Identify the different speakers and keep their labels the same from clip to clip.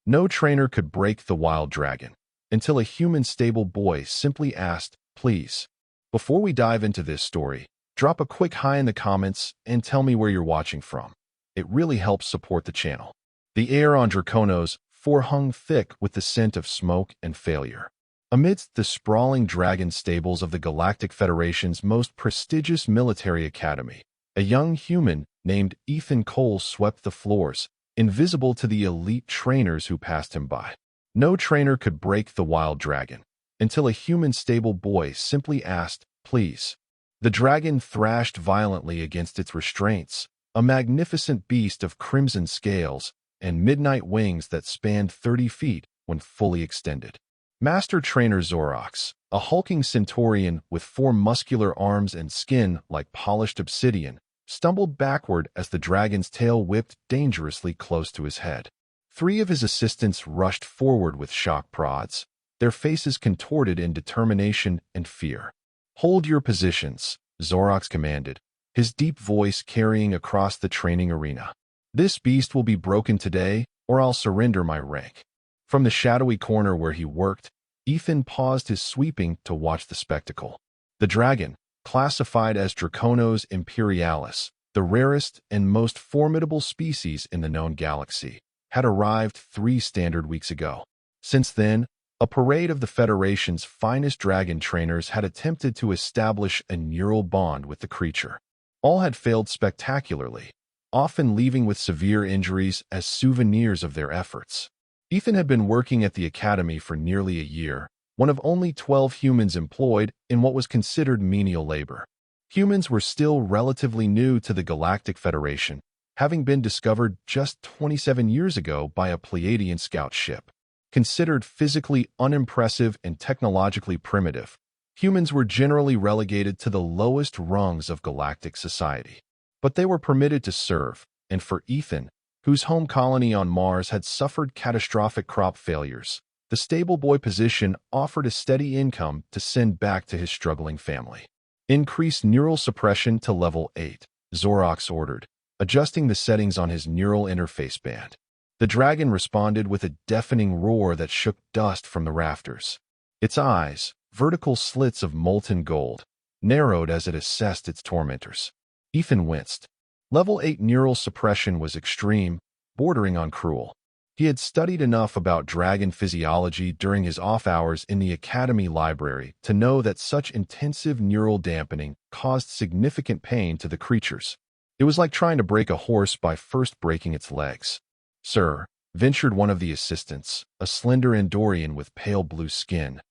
Speaker 1: No trainer could break the wild dragon, until a human stable boy simply asked, "Please." Before we dive into this story, drop a quick hi in the comments and tell me where you're watching from. It really helps support the channel. The air on Draconos hung thick with the scent of smoke and failure. Amidst the sprawling dragon stables of the Galactic Federation's most prestigious military academy, a young human named Ethan Cole swept the floors, invisible to the elite trainers who passed him by. No trainer could break the wild dragon, until a human stable boy simply asked, "Please." The dragon thrashed violently against its restraints, a magnificent beast of crimson scales and midnight wings that spanned 30 feet when fully extended. Master Trainer Zorox, a hulking centaurian with 4 muscular arms and skin like polished obsidian, stumbled backward as the dragon's tail whipped dangerously close to his head. 3 of his assistants rushed forward with shock prods, their faces contorted in determination and fear. "Hold your positions," Zorox commanded, his deep voice carrying across the training arena. "This beast will be broken today, or I'll surrender my rank." From the shadowy corner where he worked, Ethan paused his sweeping to watch the spectacle. The dragon, classified as Draconos imperialis, the rarest and most formidable species in the known galaxy, had arrived 3 standard weeks ago. Since then, a parade of the Federation's finest dragon trainers had attempted to establish a neural bond with the creature. All had failed spectacularly, often leaving with severe injuries as souvenirs of their efforts. Ethan had been working at the academy for nearly a year, one of only 12 humans employed in what was considered menial labor. Humans were still relatively new to the Galactic Federation, having been discovered just 27 years ago by a Pleiadian scout ship. Considered physically unimpressive and technologically primitive, humans were generally relegated to the lowest rungs of galactic society. But they were permitted to serve, and for Ethan, whose home colony on Mars had suffered catastrophic crop failures, the stable boy position offered a steady income to send back to his struggling family. "Increase neural suppression to level 8, Zorox ordered, adjusting the settings on his neural interface band. The dragon responded with a deafening roar that shook dust from the rafters. Its eyes, vertical slits of molten gold, narrowed as it assessed its tormentors. Ethan winced. Level 8 neural suppression was extreme, bordering on cruel. He had studied enough about dragon physiology during his off hours in the Academy library to know that such intensive neural dampening caused significant pain to the creatures. It was like trying to break a horse by first breaking its legs. "Sir," ventured one of the assistants, a slender Andorian with pale blue skin,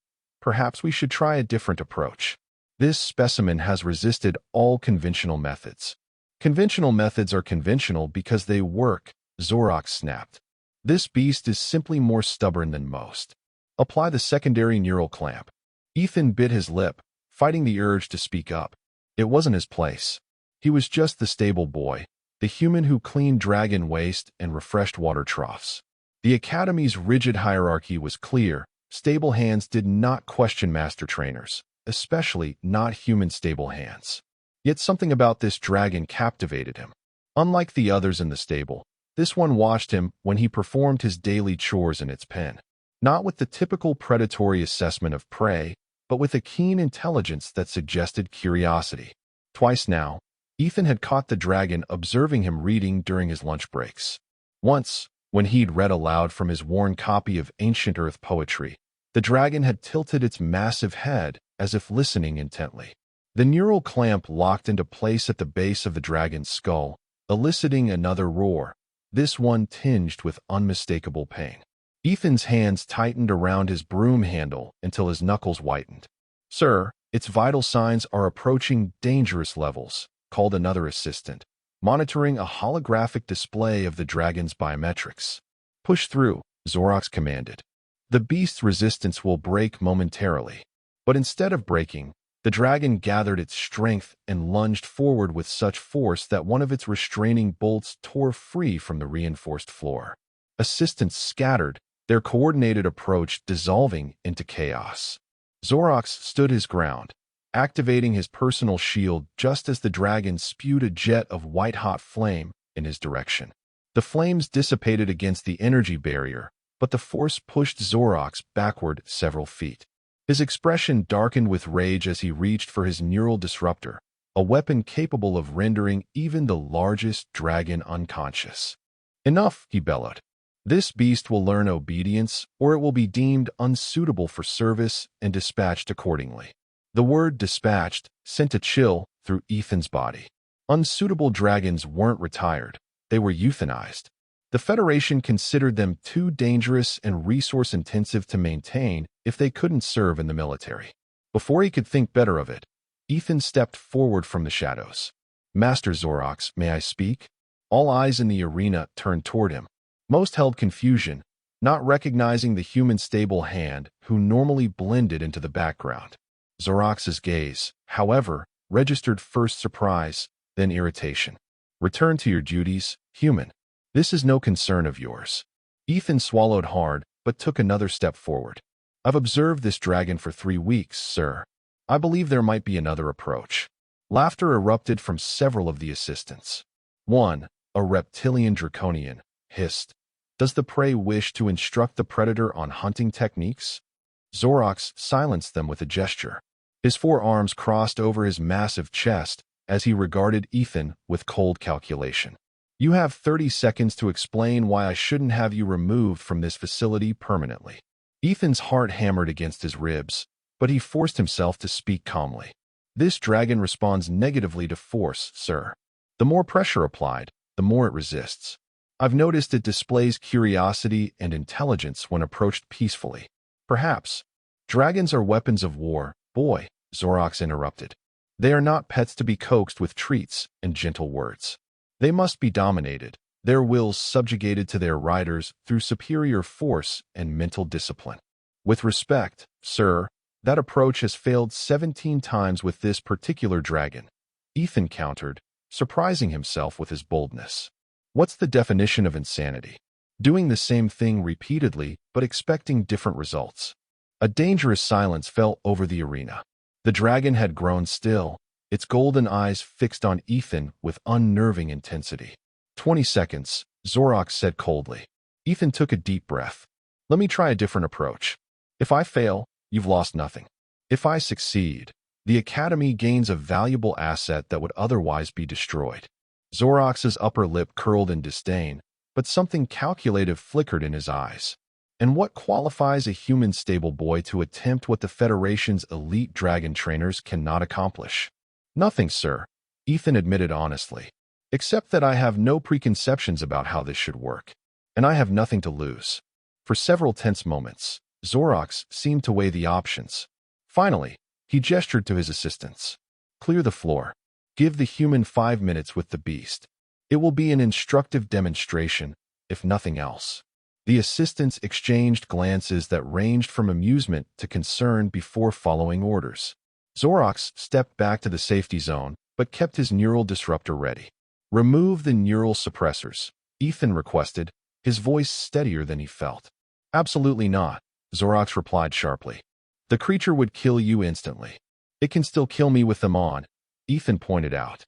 Speaker 1: "perhaps we should try a different approach. This specimen has resisted all conventional methods." "Conventional methods are conventional because they work," Zorox snapped. "This beast is simply more stubborn than most. Apply the secondary neural clamp." Ethan bit his lip, fighting the urge to speak up. It wasn't his place. He was just the stable boy, the human who cleaned dragon waste and refreshed water troughs. The Academy's rigid hierarchy was clear. Stable hands did not question master trainers, especially not human stable hands. Yet something about this dragon captivated him. Unlike the others in the stable, this one watched him when he performed his daily chores in its pen, not with the typical predatory assessment of prey, but with a keen intelligence that suggested curiosity. Twice now, Ethan had caught the dragon observing him reading during his lunch breaks. Once, when he'd read aloud from his worn copy of ancient Earth poetry, the dragon had tilted its massive head as if listening intently. The neural clamp locked into place at the base of the dragon's skull, eliciting another roar, this one tinged with unmistakable pain. Ethan's hands tightened around his broom handle until his knuckles whitened. "Sir, its vital signs are approaching dangerous levels," called another assistant, monitoring a holographic display of the dragon's biometrics. "Push through," Zorox commanded. "The beast's resistance will break momentarily." But instead of breaking, the dragon gathered its strength and lunged forward with such force that one of its restraining bolts tore free from the reinforced floor. Assistants scattered, their coordinated approach dissolving into chaos. Zorox stood his ground, activating his personal shield just as the dragon spewed a jet of white-hot flame in his direction. The flames dissipated against the energy barrier, but the force pushed Zorox backward several feet. His expression darkened with rage as he reached for his neural disruptor, a weapon capable of rendering even the largest dragon unconscious. "Enough," he bellowed. "This beast will learn obedience, or it will be deemed unsuitable for service and dispatched accordingly." The word dispatched sent a chill through Ethan's body. Unsuitable dragons weren't retired, they were euthanized. The Federation considered them too dangerous and resource-intensive to maintain if they couldn't serve in the military. Before he could think better of it, Ethan stepped forward from the shadows. "Master Zorox, may I speak?" All eyes in the arena turned toward him. Most held confusion, not recognizing the human stable hand who normally blended into the background. Zorox's gaze, however, registered first surprise, then irritation. "Return to your duties, human. This is no concern of yours." Ethan swallowed hard, but took another step forward. "I've observed this dragon for 3 weeks, sir. I believe there might be another approach." Laughter erupted from several of the assistants. One, a reptilian draconian, hissed, "Does the prey wish to instruct the predator on hunting techniques?" Zorox silenced them with a gesture. His forearms crossed over his massive chest as he regarded Ethan with cold calculation. "You have 30 seconds to explain why I shouldn't have you removed from this facility permanently." Ethan's heart hammered against his ribs, but he forced himself to speak calmly. "This dragon responds negatively to force, sir. The more pressure applied, the more it resists. I've noticed it displays curiosity and intelligence when approached peacefully. Perhaps. Dragons are weapons of war, boy," Zorox interrupted. "They are not pets to be coaxed with treats and gentle words. They must be dominated, their wills subjugated to their riders through superior force and mental discipline. With respect, sir, that approach has failed 17 times with this particular dragon," Ethan countered, surprising himself with his boldness. "What's the definition of insanity? Doing the same thing repeatedly but expecting different results." A dangerous silence fell over the arena. The dragon had grown still, its golden eyes fixed on Ethan with unnerving intensity. 20 seconds, Zorox said coldly. Ethan took a deep breath. "Let me try a different approach. If I fail, you've lost nothing. If I succeed, the Academy gains a valuable asset that would otherwise be destroyed." Zorox's upper lip curled in disdain, but something calculative flickered in his eyes. "And what qualifies a human stable boy to attempt what the Federation's elite dragon trainers cannot accomplish?" "Nothing, sir," Ethan admitted honestly, "except that I have no preconceptions about how this should work, and I have nothing to lose." For several tense moments, Zorox seemed to weigh the options. Finally, he gestured to his assistants. "Clear the floor. Give the human 5 minutes with the beast. It will be an instructive demonstration, if nothing else." The assistants exchanged glances that ranged from amusement to concern before following orders. Zorox stepped back to the safety zone, but kept his neural disruptor ready. "Remove the neural suppressors," Ethan requested, his voice steadier than he felt. "Absolutely not," Zorox replied sharply. "The creature would kill you instantly." "It can still kill me with them on," Ethan pointed out.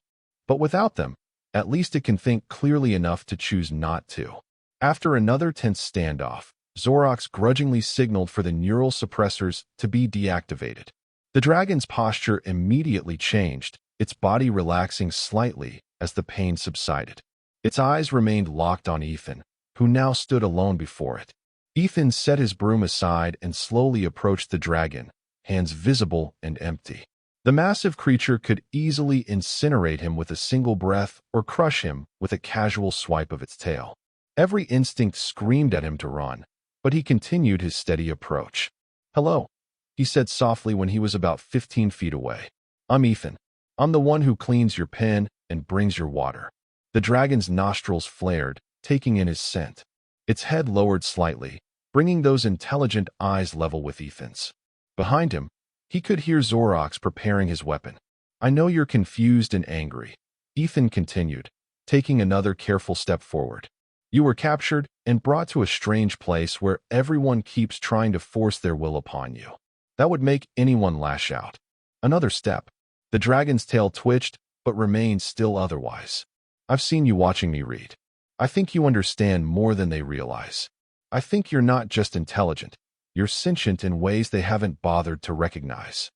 Speaker 1: "But without them, at least it can think clearly enough to choose not to." After another tense standoff, Zorox grudgingly signaled for the neural suppressors to be deactivated. The dragon's posture immediately changed, its body relaxing slightly as the pain subsided. Its eyes remained locked on Ethan, who now stood alone before it. Ethan set his broom aside and slowly approached the dragon, hands visible and empty. The massive creature could easily incinerate him with a single breath or crush him with a casual swipe of its tail. Every instinct screamed at him to run, but he continued his steady approach. "Hello," he said softly when he was about 15 feet away. "I'm Ethan. I'm the one who cleans your pen and brings your water." The dragon's nostrils flared, taking in his scent. Its head lowered slightly, bringing those intelligent eyes level with Ethan's. Behind him, he could hear Zorox preparing his weapon. "I know you're confused and angry," Ethan continued, taking another careful step forward. "You were captured and brought to a strange place where everyone keeps trying to force their will upon you. That would make anyone lash out." Another step. The dragon's tail twitched, but remained still otherwise. "I've seen you watching me read. I think you understand more than they realize." I think you're not just intelligent. You're sentient in ways they haven't bothered to recognize.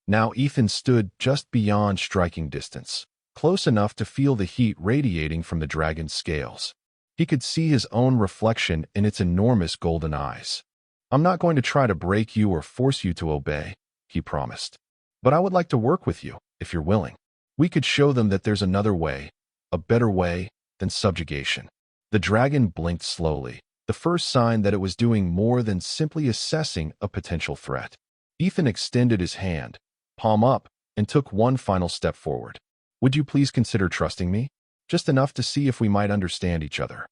Speaker 1: Now Ethan stood just beyond striking distance, close enough to feel the heat radiating from the dragon's scales. He could see his own reflection in its enormous golden eyes. I'm not going to try to break you or force you to obey, he promised. But I would like to work with you, if you're willing. We could show them that there's another way, a better way than subjugation. The dragon blinked slowly, the first sign that it was doing more than simply assessing a potential threat. Ethan extended his hand, palm up, and took one final step forward. Would you please consider trusting me? Just enough to see if we might understand each other.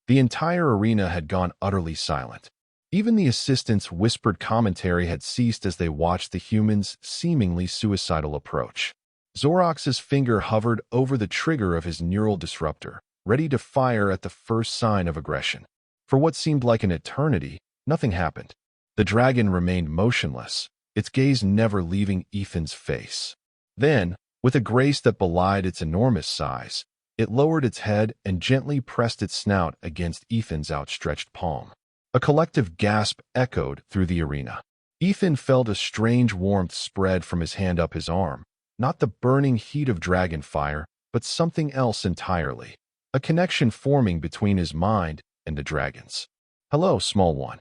Speaker 1: The entire arena had gone utterly silent. Even the assistants' whispered commentary had ceased as they watched the humans' seemingly suicidal approach. Zorox's finger hovered over the trigger of his neural disruptor, ready to fire at the first sign of aggression. For what seemed like an eternity, nothing happened. The dragon remained motionless, its gaze never leaving Ethan's face. Then, with a grace that belied its enormous size, it lowered its head and gently pressed its snout against Ethan's outstretched palm. A collective gasp echoed through the arena. Ethan felt a strange warmth spread from his hand up his arm, not the burning heat of dragon fire, but something else entirely. A connection forming between his mind and the dragon's. Hello, small one.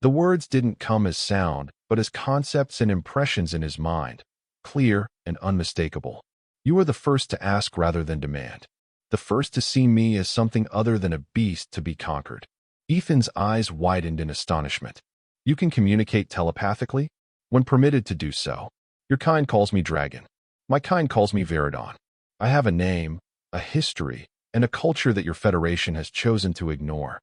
Speaker 1: The words didn't come as sound, but as concepts and impressions in his mind, clear and unmistakable. You are the first to ask rather than demand. The first to see me as something other than a beast to be conquered. Ethan's eyes widened in astonishment. You can communicate telepathically? When permitted to do so. Your kind calls me dragon. My kind calls me Veridon. I have a name, a history, and a culture that your Federation has chosen to ignore.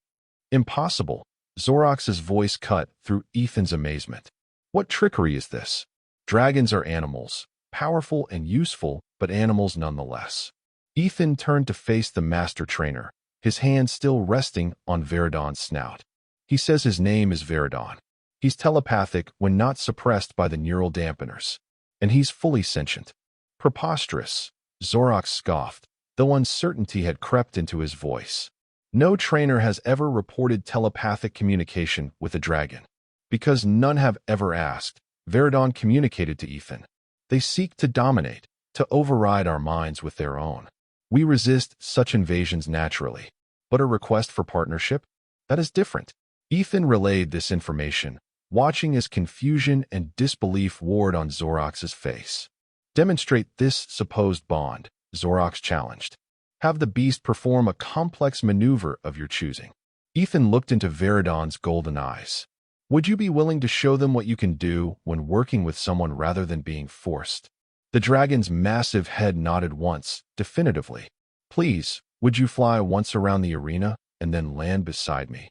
Speaker 1: Impossible. Zorox's voice cut through Ethan's amazement. What trickery is this? Dragons are animals, powerful and useful, but animals nonetheless. Ethan turned to face the master trainer, his hand still resting on Veridon's snout. He says his name is Veridon. He's telepathic when not suppressed by the neural dampeners. And he's fully sentient. Preposterous, Zorox scoffed, though uncertainty had crept into his voice. No trainer has ever reported telepathic communication with a dragon. Because none have ever asked, Veridon communicated to Ethan. They seek to dominate, to override our minds with their own. We resist such invasions naturally. But a request for partnership? That is different. Ethan relayed this information, watching as confusion and disbelief warred on Zorox's face. Demonstrate this supposed bond, Zorox challenged. Have the beast perform a complex maneuver of your choosing. Ethan looked into Veridon's golden eyes. Would you be willing to show them what you can do when working with someone rather than being forced? The dragon's massive head nodded once, definitively. Please, would you fly once around the arena and then land beside me?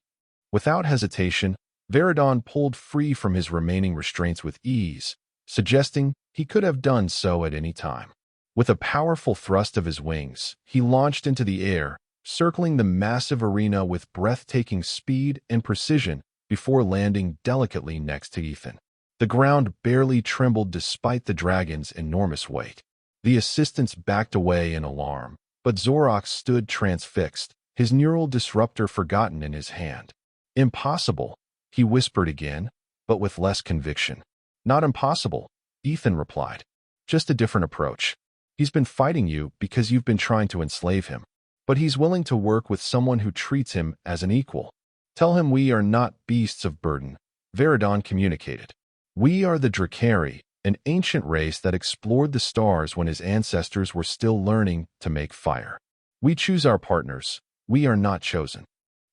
Speaker 1: Without hesitation, Veridon pulled free from his remaining restraints with ease, suggesting he could have done so at any time. With a powerful thrust of his wings, he launched into the air, circling the massive arena with breathtaking speed and precision before landing delicately next to Ethan. The ground barely trembled despite the dragon's enormous weight. The assistants backed away in alarm, but Zorox stood transfixed, his neural disruptor forgotten in his hand. Impossible, he whispered again, but with less conviction. Not impossible, Ethan replied. Just a different approach. He's been fighting you because you've been trying to enslave him. But he's willing to work with someone who treats him as an equal. Tell him we are not beasts of burden, Veridon communicated. We are the Drakari, an ancient race that explored the stars when his ancestors were still learning to make fire. We choose our partners. We are not chosen.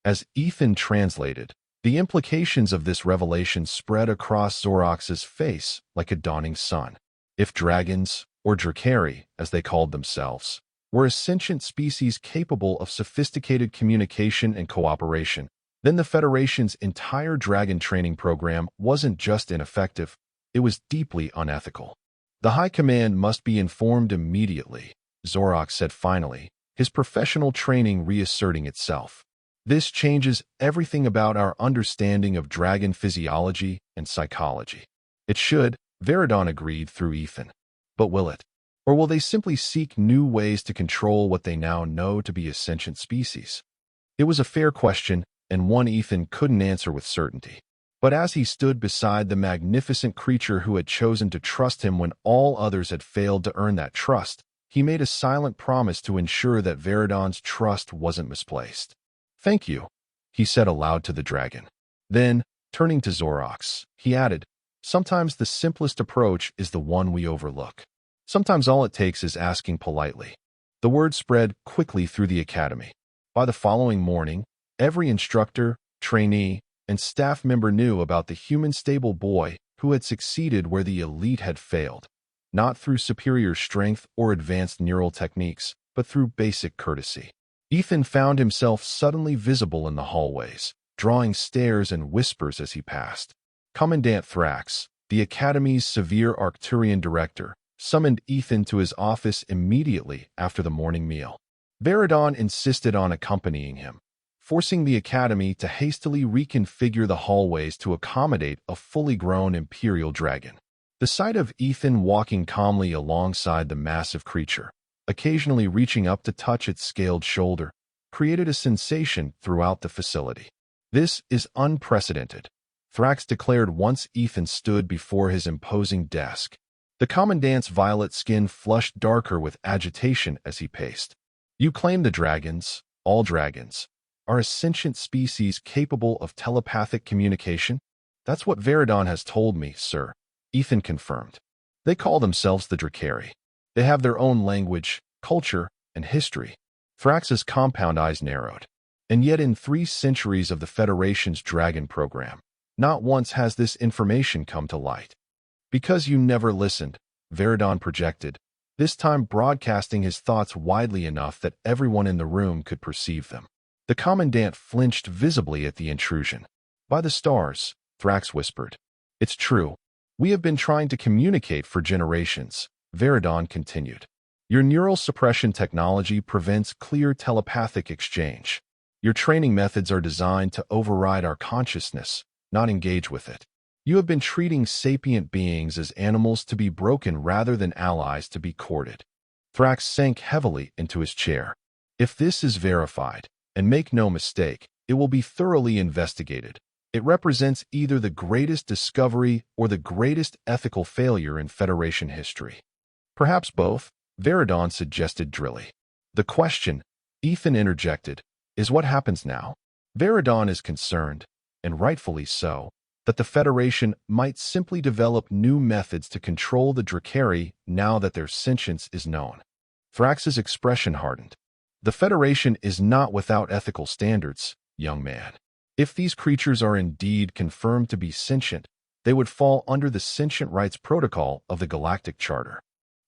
Speaker 1: As Ethan translated, the implications of this revelation spread across Zorox's face like a dawning sun. If dragons, or Drakari, as they called themselves, were a sentient species capable of sophisticated communication and cooperation, then the Federation's entire dragon training program wasn't just ineffective, it was deeply unethical. The High Command must be informed immediately, Zorox said finally, his professional training reasserting itself. This changes everything about our understanding of dragon physiology and psychology. It should, Veridon agreed through Ethan. But will it? Or will they simply seek new ways to control what they now know to be a sentient species? It was a fair question, and one Ethan couldn't answer with certainty. But as he stood beside the magnificent creature who had chosen to trust him when all others had failed to earn that trust, he made a silent promise to ensure that Veridon's trust wasn't misplaced. "Thank you," he said aloud to the dragon. Then, turning to Zorox, he added, "Sometimes the simplest approach is the one we overlook. Sometimes all it takes is asking politely." The word spread quickly through the academy. By the following morning, every instructor, trainee, and staff member knew about the human-stable boy who had succeeded where the elite had failed, not through superior strength or advanced neural techniques, but through basic courtesy. Ethan found himself suddenly visible in the hallways, drawing stares and whispers as he passed. Commandant Thrax, the Academy's severe Arcturian director, summoned Ethan to his office immediately after the morning meal. Veridon insisted on accompanying him, forcing the Academy to hastily reconfigure the hallways to accommodate a fully grown Imperial dragon. The sight of Ethan walking calmly alongside the massive creature, occasionally reaching up to touch its scaled shoulder, created a sensation throughout the facility. "This is unprecedented," Thrax declared once Ethan stood before his imposing desk. The Commandant's violet skin flushed darker with agitation as he paced. "You claim the dragons, all dragons, are a sentient species capable of telepathic communication?" "That's what Veridon has told me, sir," Ethan confirmed. "They call themselves the Drakari. They have their own language, culture, and history." Thrax's compound eyes narrowed. "And yet in 3 centuries of the Federation's dragon program, not once has this information come to light." "Because you never listened," Veridon projected, this time broadcasting his thoughts widely enough that everyone in the room could perceive them. The Commandant flinched visibly at the intrusion. "By the stars," Thrax whispered. "It's true. We have been trying to communicate for generations," Veridon continued. "Your neural suppression technology prevents clear telepathic exchange. Your training methods are designed to override our consciousness, not engage with it. You have been treating sapient beings as animals to be broken rather than allies to be courted." Thrax sank heavily into his chair. "If this is verified, and make no mistake, it will be thoroughly investigated. It represents either the greatest discovery or the greatest ethical failure in Federation history." "Perhaps both," Veridon suggested drily. "The question," Ethan interjected, "is what happens now?" Veridon is concerned, and rightfully so, that the Federation might simply develop new methods to control the Drakari now that their sentience is known. Thrax's expression hardened. "The Federation is not without ethical standards, young man. If these creatures are indeed confirmed to be sentient, they would fall under the Sentient Rights Protocol of the Galactic Charter,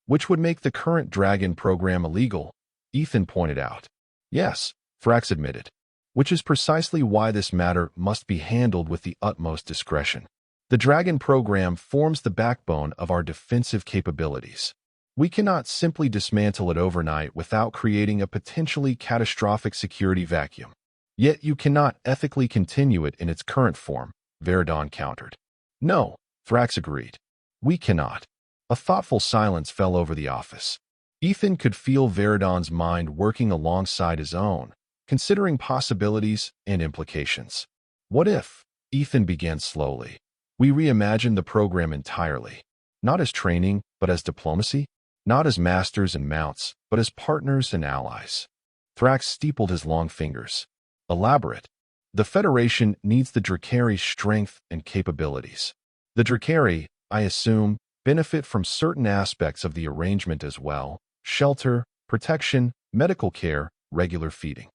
Speaker 1: which would make the current Dragon program illegal," Ethan pointed out. "Yes," Thrax admitted, "which is precisely why this matter must be handled with the utmost discretion. The Dragon program forms the backbone of our defensive capabilities. We cannot simply dismantle it overnight without creating a potentially catastrophic security vacuum. Yet you cannot ethically continue it in its current form," Veridon countered. "No," Thrax agreed. "We cannot." A thoughtful silence fell over the office. Ethan could feel Veridon's mind working alongside his own, considering possibilities and implications. "What if," Ethan began slowly, "we reimagine the program entirely? Not as training, but as diplomacy? Not as masters and mounts, but as partners and allies?" Thrax steepled his long fingers. "Elaborate." "The Federation needs the Drakari's strength and capabilities. The Drakari, I assume, benefit from certain aspects of the arrangement as well: shelter, protection, medical care, regular feeding."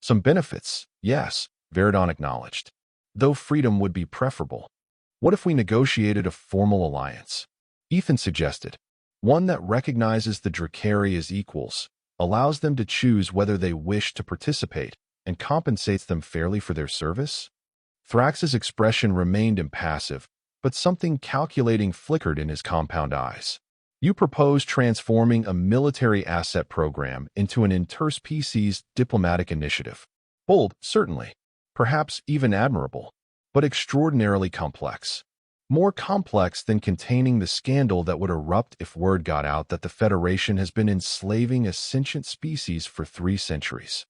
Speaker 1: "Some benefits, yes," Veridon acknowledged, "though freedom would be preferable." "What if we negotiated a formal alliance?" Ethan suggested. "One that recognizes the Drakari as equals, allows them to choose whether they wish to participate, and compensates them fairly for their service?" Thrax's expression remained impassive, but something calculating flickered in his compound eyes. "You propose transforming a military asset program into an interspecies diplomatic initiative. Bold, certainly. Perhaps even admirable. But extraordinarily complex. More complex than containing the scandal that would erupt if word got out that the Federation has been enslaving a sentient species for 3 centuries.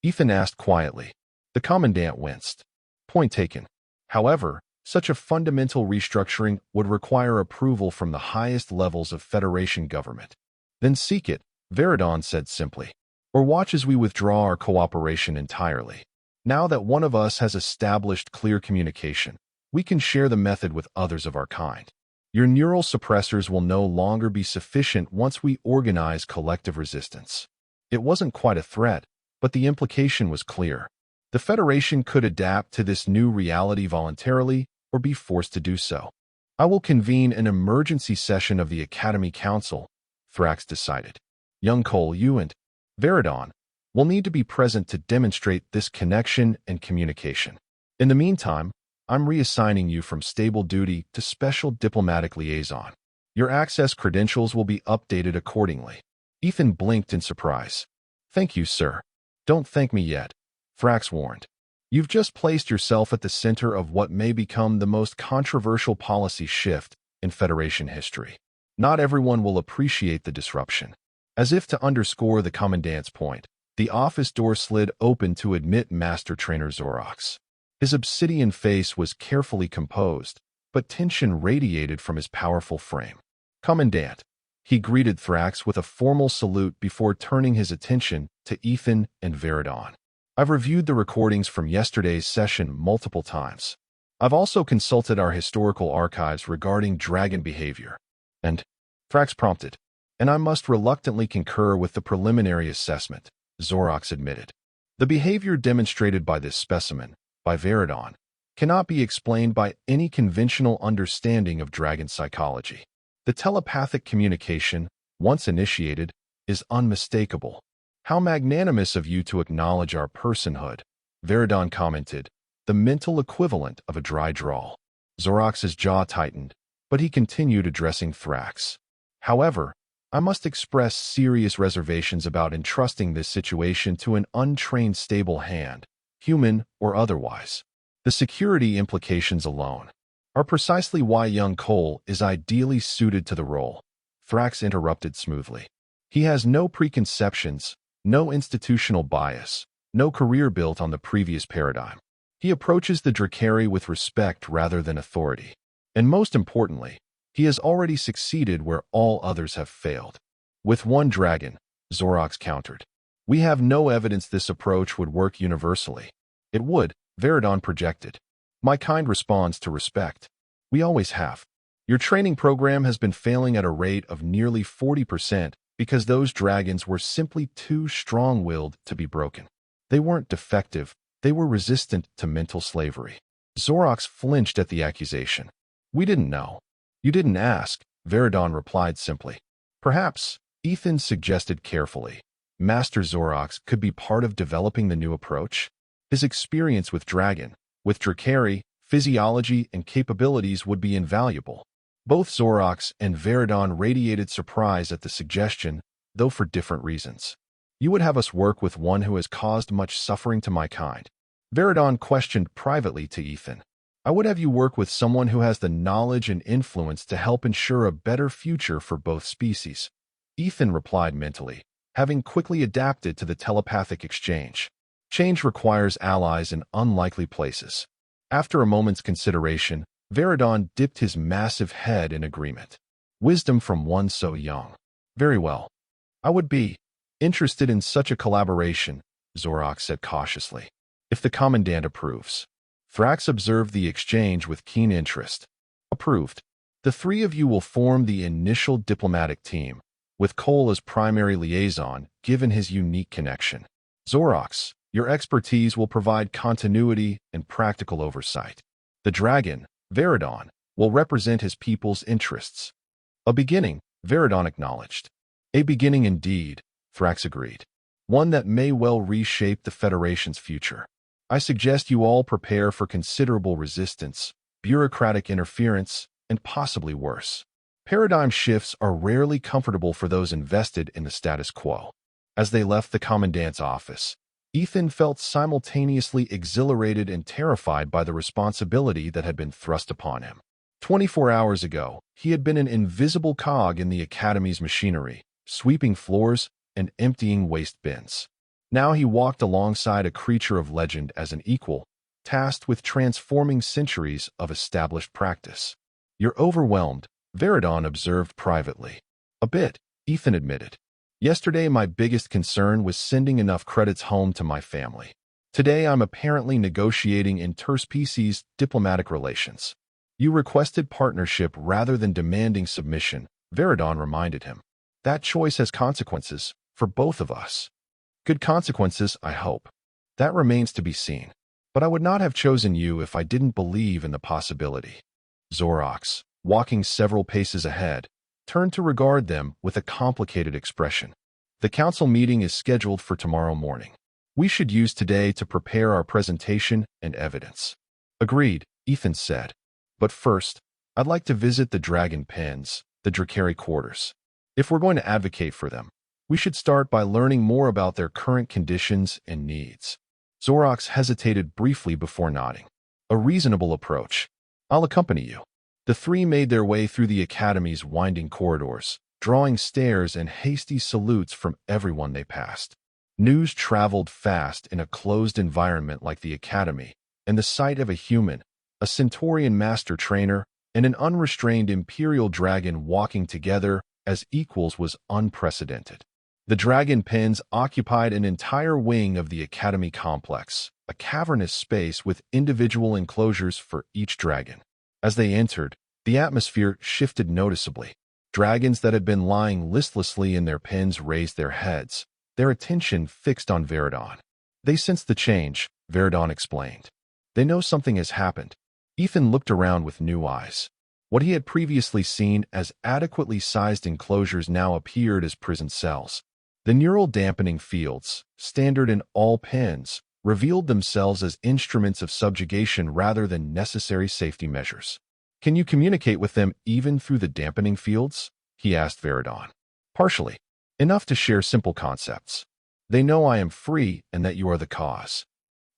Speaker 1: Ethan asked quietly, The commandant winced. Point taken. However, such a fundamental restructuring would require approval from the highest levels of Federation government. Then seek it, Veridon said simply. Or watch as we withdraw our cooperation entirely. Now that one of us has established clear communication, we can share the method with others of our kind. Your neural suppressors will no longer be sufficient once we organize collective resistance. It wasn't quite a threat, but the implication was clear. The Federation could adapt to this new reality voluntarily or be forced to do so. I will convene an emergency session of the Academy Council, Thrax decided. Young Cole, you and Veridon will need to be present to demonstrate this connection and communication. In the meantime, I'm reassigning you from stable duty to special diplomatic liaison. Your access credentials will be updated accordingly. Ethan blinked in surprise. Thank you, sir. Don't thank me yet, Thrax warned. You've just placed yourself at the center of what may become the most controversial policy shift in Federation history. Not everyone will appreciate the disruption. As if to underscore the commandant's point, the office door slid open to admit Master Trainer Zorox. His obsidian face was carefully composed, but tension radiated from his powerful frame. Commandant, he greeted Thrax with a formal salute before turning his attention to Ethan and Veridon. I've reviewed the recordings from yesterday's session multiple times. I've also consulted our historical archives regarding dragon behavior. And, Thrax prompted, and I must reluctantly concur with the preliminary assessment, Zorox admitted. The behavior demonstrated by this specimen, by Veridon, cannot be explained by any conventional understanding of dragon psychology. The telepathic communication, once initiated, is unmistakable. How magnanimous of you to acknowledge our personhood, Veridon commented, the mental equivalent of a dry drawl. Zorox's jaw tightened, but he continued addressing Thrax. However, I must express serious reservations about entrusting this situation to an untrained stable hand, human or otherwise. The security implications alone are precisely why young Cole is ideally suited to the role, Thrax interrupted smoothly. He has no preconceptions, no institutional bias, no career built on the previous paradigm. He approaches the Drakari with respect rather than authority. And most importantly, he has already succeeded where all others have failed. With one dragon, Zorox countered. We have no evidence this approach would work universally. It would, Veridon projected. My kind responds to respect. We always have. Your training program has been failing at a rate of nearly 40% because those dragons were simply too strong-willed to be broken. They weren't defective, they were resistant to mental slavery. Zorox flinched at the accusation. We didn't know. You didn't ask, Veridon replied simply. Perhaps, Ethan suggested carefully, Master Zorox could be part of developing the new approach. His experience with Drakari, physiology, and capabilities would be invaluable. Both Zorox and Veridon radiated surprise at the suggestion, though for different reasons. You would have us work with one who has caused much suffering to my kind. Veridon questioned privately to Ethan. I would have you work with someone who has the knowledge and influence to help ensure a better future for both species. Ethan replied mentally, having quickly adapted to the telepathic exchange. Change requires allies in unlikely places. After a moment's consideration, Veridon dipped his massive head in agreement. Wisdom from one so young. Very well. I would be interested in such a collaboration, Zorox said cautiously, if the Commandant approves. Thrax observed the exchange with keen interest. Approved. The three of you will form the initial diplomatic team, with Cole as primary liaison, given his unique connection. Zorox, your expertise will provide continuity and practical oversight. The dragon, Veridon, will represent his people's interests. A beginning, Veridon acknowledged. A beginning indeed, Thrax agreed. One that may well reshape the Federation's future. I suggest you all prepare for considerable resistance, bureaucratic interference, and possibly worse. Paradigm shifts are rarely comfortable for those invested in the status quo. As they left the Commandant's office, Ethan felt simultaneously exhilarated and terrified by the responsibility that had been thrust upon him. 24 hours ago, he had been an invisible cog in the Academy's machinery, sweeping floors and emptying waste bins. Now he walked alongside a creature of legend as an equal, tasked with transforming centuries of established practice. "You're overwhelmed," Veridon observed privately. "A bit," Ethan admitted. "Yesterday my biggest concern was sending enough credits home to my family. Today I'm apparently negotiating interspecies diplomatic relations." "You requested partnership rather than demanding submission," Veridon reminded him. "That choice has consequences, for both of us." "Good consequences, I hope." "That remains to be seen. But I would not have chosen you if I didn't believe in the possibility." Zorox, walking several paces ahead, turned to regard them with a complicated expression. "The council meeting is scheduled for tomorrow morning. We should use today to prepare our presentation and evidence." "Agreed," Ethan said. "But first, I'd like to visit the dragon pens, the Drakari quarters. If we're going to advocate for them, we should start by learning more about their current conditions and needs." Zorox hesitated briefly before nodding. "A reasonable approach. I'll accompany you." The three made their way through the academy's winding corridors, drawing stares and hasty salutes from everyone they passed. News traveled fast in a closed environment like the academy, and the sight of a human, a Centaurian master trainer, and an unrestrained imperial dragon walking together as equals was unprecedented. The dragon pens occupied an entire wing of the academy complex, a cavernous space with individual enclosures for each dragon. As they entered, the atmosphere shifted noticeably. Dragons that had been lying listlessly in their pens raised their heads, their attention fixed on Veridon. "They sense the change," Veridon explained. "They know something has happened." Ethan looked around with new eyes. What he had previously seen as adequately sized enclosures now appeared as prison cells. The neural dampening fields, standard in all pens, revealed themselves as instruments of subjugation rather than necessary safety measures. "Can you communicate with them even through the dampening fields?" he asked Veridon. "Partially. Enough to share simple concepts. They know I am free and that you are the cause."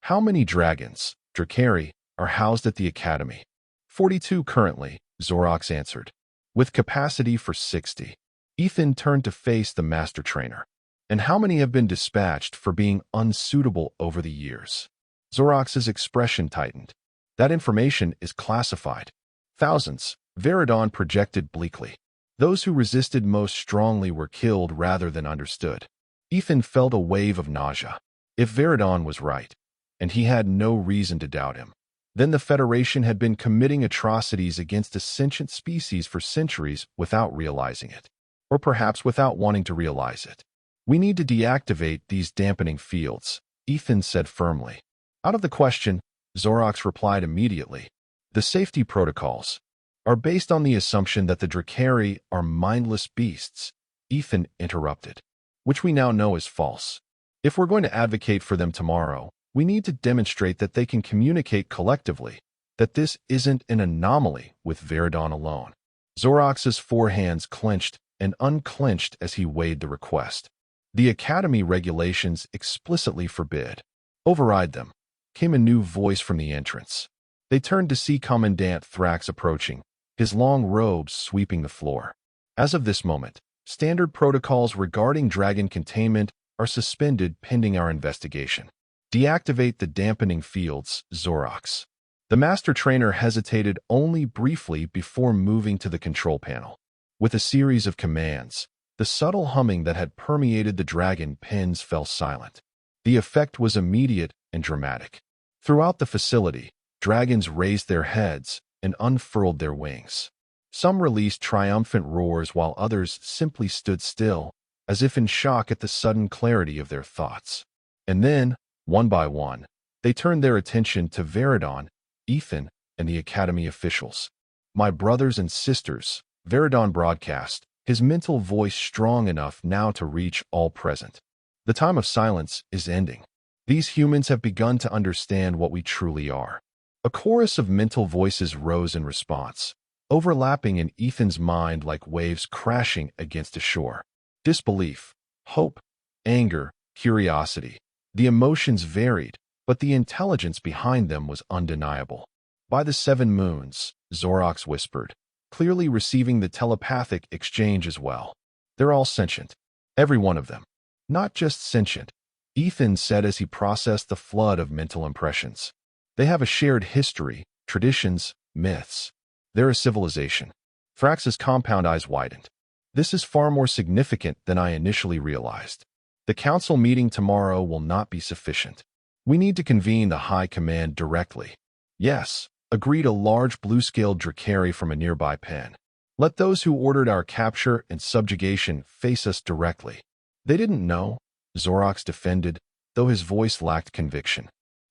Speaker 1: "How many dragons, Drakari, are housed at the academy?" 42 currently," Zorox answered, "with capacity for 60. Ethan turned to face the master trainer. "And how many have been dispatched for being unsuitable over the years?" Zorox's expression tightened. "That information is classified." "Thousands," Veridon projected bleakly. "Those who resisted most strongly were killed rather than understood." Ethan felt a wave of nausea. If Veridon was right, and he had no reason to doubt him, then the Federation had been committing atrocities against a sentient species for centuries without realizing it, or perhaps without wanting to realize it. "We need to deactivate these dampening fields," Ethan said firmly. "Out of the question," Zorox replied immediately. "The safety protocols are based on the assumption that the Drakari are mindless beasts," Ethan interrupted, "which we now know is false. If we're going to advocate for them tomorrow, we need to demonstrate that they can communicate collectively, that this isn't an anomaly with Veridon alone." Zorox's four hands clenched and unclenched as he weighed the request. "The Academy regulations explicitly forbid." "Override them," came a new voice from the entrance. They turned to see Commandant Thrax approaching, his long robes sweeping the floor. "As of this moment, standard protocols regarding dragon containment are suspended pending our investigation. Deactivate the dampening fields, Zorox." The master trainer hesitated only briefly before moving to the control panel. With a series of commands, the subtle humming that had permeated the dragon pens fell silent. The effect was immediate and dramatic. Throughout the facility, dragons raised their heads and unfurled their wings. Some released triumphant roars while others simply stood still, as if in shock at the sudden clarity of their thoughts. And then, one by one, they turned their attention to Veridon, Ethan, and the Academy officials. "My brothers and sisters," Veridon broadcast, his mental voice strong enough now to reach all present. "The time of silence is ending. These humans have begun to understand what we truly are." A chorus of mental voices rose in response, overlapping in Ethan's mind like waves crashing against a shore. Disbelief, hope, anger, curiosity. The emotions varied, but the intelligence behind them was undeniable. "By the 7 moons," Zorox whispered, clearly receiving the telepathic exchange as well. "They're all sentient. Every one of them. Not just sentient, Ethan said as he processed the flood of mental impressions. They have a shared history, traditions, myths. They're a civilization. Thrax's compound eyes widened. This is far more significant than I initially realized. The council meeting tomorrow will not be sufficient. We need to convene the High Command directly. Yes, agreed a large blue-scaled Drakari from a nearby pen. Let those who ordered our capture and subjugation face us directly. They didn't know, Zorox defended, though his voice lacked conviction.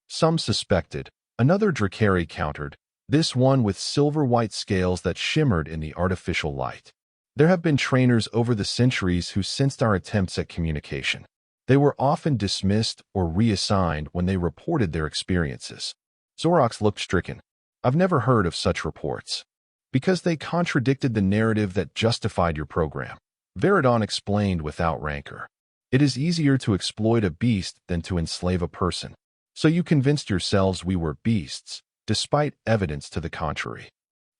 Speaker 1: Some suspected, another Drakari countered, this one with silver-white scales that shimmered in the artificial light. There have been trainers over the centuries who sensed our attempts at communication. They were often dismissed or reassigned when they reported their experiences. Zorox looked stricken. I've never heard of such reports. Because they contradicted the narrative that justified your program. Veridon explained without rancor. It is easier to exploit a beast than to enslave a person. So you convinced yourselves we were beasts, despite evidence to the contrary.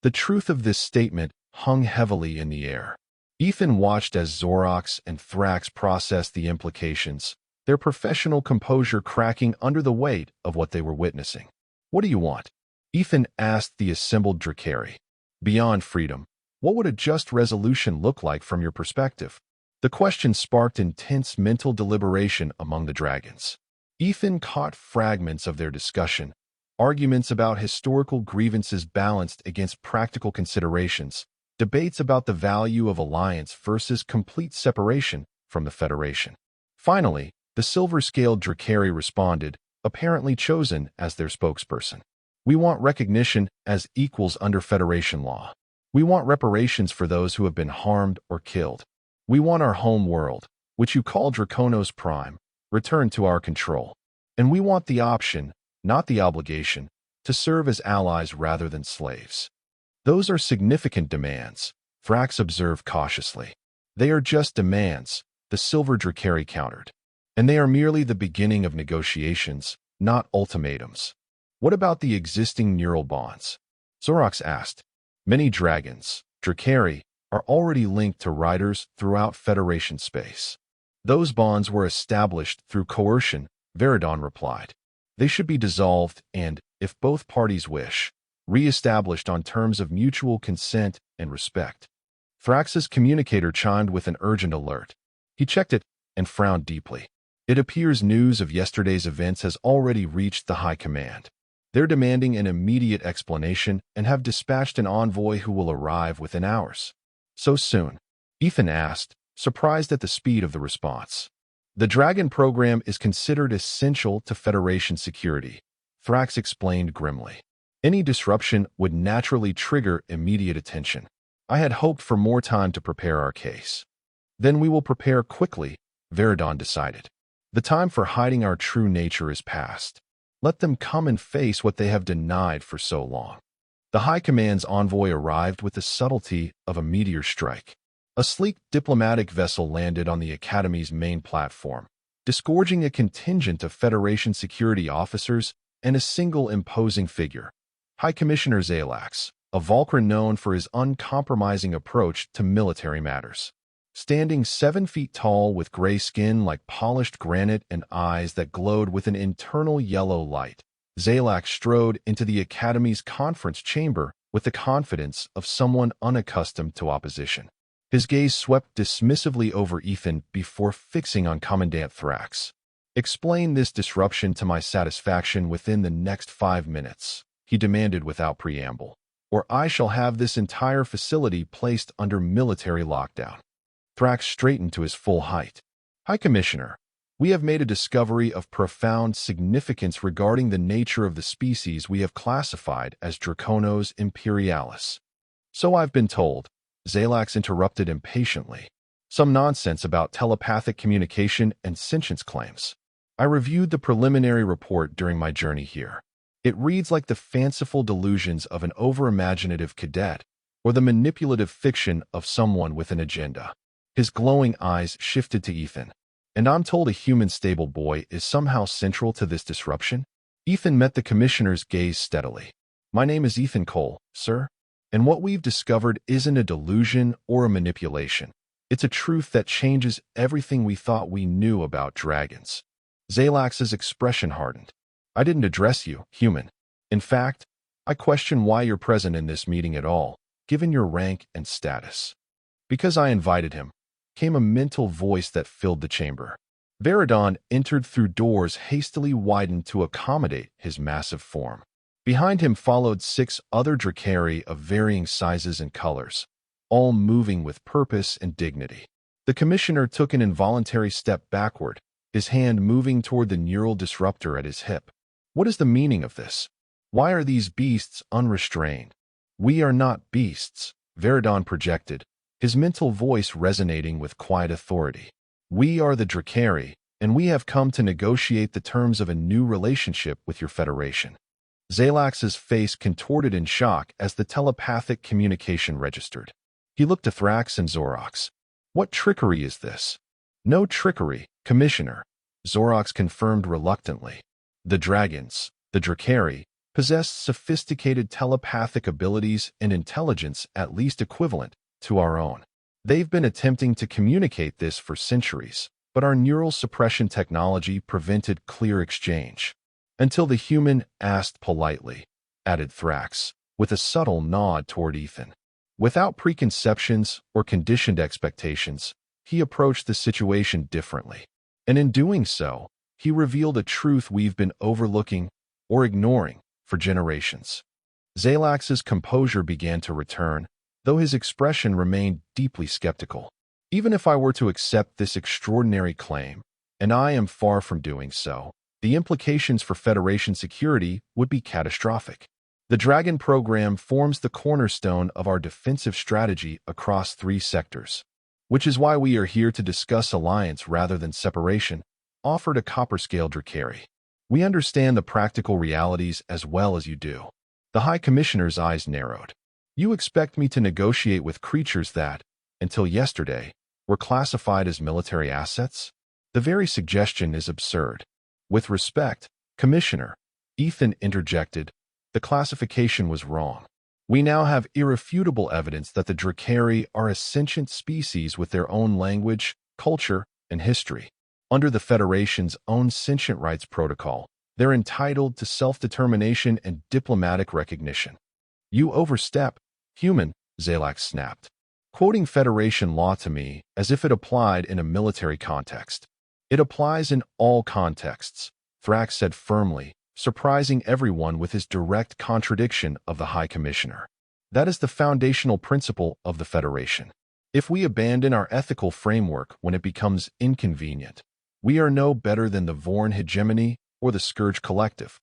Speaker 1: The truth of this statement hung heavily in the air. Ethan watched as Zorox and Thrax processed the implications, their professional composure cracking under the weight of what they were witnessing. What do you want? Ethan asked the assembled Drakari. Beyond freedom, what would a just resolution look like from your perspective? The question sparked intense mental deliberation among the dragons. Ethan caught fragments of their discussion, arguments about historical grievances balanced against practical considerations, debates about the value of alliance versus complete separation from the Federation. Finally, the silver-scaled Drakari responded, apparently chosen as their spokesperson. We want recognition as equals under Federation law. We want reparations for those who have been harmed or killed. We want our home world, which you call Draconos Prime, returned to our control. And we want the option, not the obligation, to serve as allies rather than slaves. Those are significant demands, Thrax observed cautiously. They are just demands, the Silver Drakari countered. And they are merely the beginning of negotiations, not ultimatums. What about the existing neural bonds? Zorox asked. Many dragons, Drakari, are already linked to riders throughout Federation space. Those bonds were established through coercion, Veridon replied. They should be dissolved and, if both parties wish, re-established on terms of mutual consent and respect. Thrax's communicator chimed with an urgent alert. He checked it and frowned deeply. It appears news of yesterday's events has already reached the High Command. They're demanding an immediate explanation and have dispatched an envoy who will arrive within hours. So soon? Ethan asked, surprised at the speed of the response. The Dragon program is considered essential to Federation security, Thrax explained grimly. Any disruption would naturally trigger immediate attention. I had hoped for more time to prepare our case. Then we will prepare quickly, Veridon decided. The time for hiding our true nature is past. Let them come and face what they have denied for so long. The High Command's envoy arrived with the subtlety of a meteor strike. A sleek diplomatic vessel landed on the Academy's main platform, disgorging a contingent of Federation security officers and a single imposing figure, High Commissioner Zalax, a Vulcan known for his uncompromising approach to military matters. Standing 7 feet tall with gray skin like polished granite and eyes that glowed with an internal yellow light, Zalax strode into the Academy's conference chamber with the confidence of someone unaccustomed to opposition. His gaze swept dismissively over Ethan before fixing on Commandant Thrax. Explain this disruption to my satisfaction within the next 5 minutes, he demanded without preamble, or I shall have this entire facility placed under military lockdown. Thrax straightened to his full height. High Commissioner, we have made a discovery of profound significance regarding the nature of the species we have classified as Draconos Imperialis. So I've been told, Zalax interrupted impatiently. Some nonsense about telepathic communication and sentience claims. I reviewed the preliminary report during my journey here. It reads like the fanciful delusions of an over-imaginative cadet or the manipulative fiction of someone with an agenda. His glowing eyes shifted to Ethan. And I'm told a human stable boy is somehow central to this disruption? Ethan met the commissioner's gaze steadily. My name is Ethan Cole, sir. And what we've discovered isn't a delusion or a manipulation. It's a truth that changes everything we thought we knew about dragons. Zalax's expression hardened. I didn't address you, human. In fact, I question why you're present in this meeting at all, given your rank and status. Because I invited him, came a mental voice that filled the chamber. Veridon entered through doors hastily widened to accommodate his massive form. Behind him followed 6 other Drakari of varying sizes and colors, all moving with purpose and dignity. The commissioner took an involuntary step backward, his hand moving toward the neural disruptor at his hip. What is the meaning of this? Why are these beasts unrestrained? We are not beasts, Veridon projected, his mental voice resonating with quiet authority. We are the Drakari, and we have come to negotiate the terms of a new relationship with your Federation. Zalax's face contorted in shock as the telepathic communication registered. He looked to Thrax and Zorox. What trickery is this? No trickery, Commissioner, Zorox confirmed reluctantly. The dragons, the Drakari, possessed sophisticated telepathic abilities and intelligence at least equivalent to our own. They've been attempting to communicate this for centuries, but our neural suppression technology prevented clear exchange. Until the human asked politely, added Thrax, with a subtle nod toward Ethan. Without preconceptions or conditioned expectations, he approached the situation differently. And in doing so, he revealed a truth we've been overlooking or ignoring for generations. Zalax's composure began to return, though his expression remained deeply skeptical. Even if I were to accept this extraordinary claim, and I am far from doing so, the implications for Federation security would be catastrophic. The Dragon program forms the cornerstone of our defensive strategy across 3 sectors, which is why we are here to discuss alliance rather than separation, offered a copper-scale Drakari. We understand the practical realities as well as you do. The High Commissioner's eyes narrowed. You expect me to negotiate with creatures that, until yesterday, were classified as military assets? The very suggestion is absurd. With respect, Commissioner, Ethan interjected, the classification was wrong. We now have irrefutable evidence that the Drakari are a sentient species with their own language, culture, and history. Under the Federation's own sentient rights protocol, they're entitled to self-determination and diplomatic recognition. You overstep, human, Zalax snapped, quoting Federation law to me as if it applied in a military context. It applies in all contexts, Thrax said firmly, surprising everyone with his direct contradiction of the High Commissioner. That is the foundational principle of the Federation. If we abandon our ethical framework when it becomes inconvenient, we are no better than the Vorn hegemony or the Scourge Collective.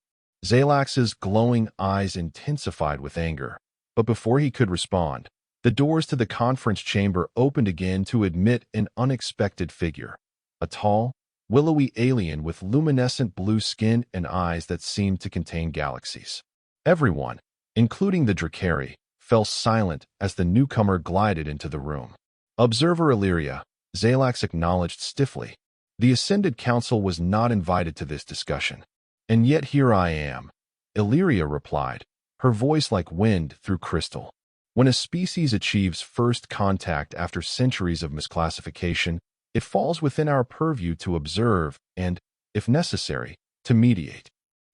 Speaker 1: Zalax's glowing eyes intensified with anger, but before he could respond, the doors to the conference chamber opened again to admit an unexpected figure, a tall, willowy alien with luminescent blue skin and eyes that seemed to contain galaxies. Everyone, including the Drakari, fell silent as the newcomer glided into the room. Observer Illyria, Zalax acknowledged stiffly. The Ascended Council was not invited to this discussion. And yet here I am, Illyria replied, her voice like wind through crystal. When a species achieves first contact after centuries of misclassification, it falls within our purview to observe and, if necessary, to mediate.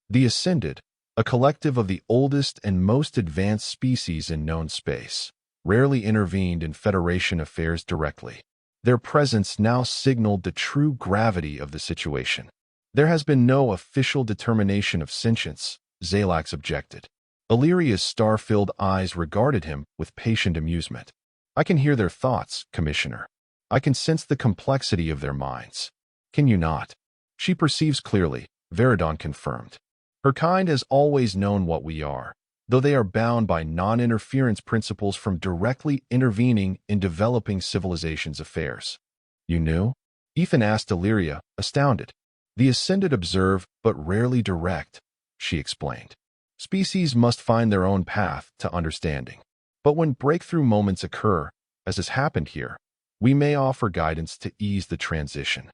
Speaker 1: The Ascended, a collective of the oldest and most advanced species in known space, rarely intervened in Federation affairs directly. Their presence now signaled the true gravity of the situation. There has been no official determination of sentience, Zalax objected. Illyria's star-filled eyes regarded him with patient amusement. I can hear their thoughts, Commissioner. I can sense the complexity of their minds. Can you not? She perceives clearly, Veridon confirmed. Her kind has always known what we are, though they are bound by non-interference principles from directly intervening in developing civilization's affairs. You knew? Ethan asked Illyria, astounded. The Ascended observe but rarely direct, she explained. Species must find their own path to understanding. But when breakthrough moments occur, as has happened here, we may offer guidance to ease the transition.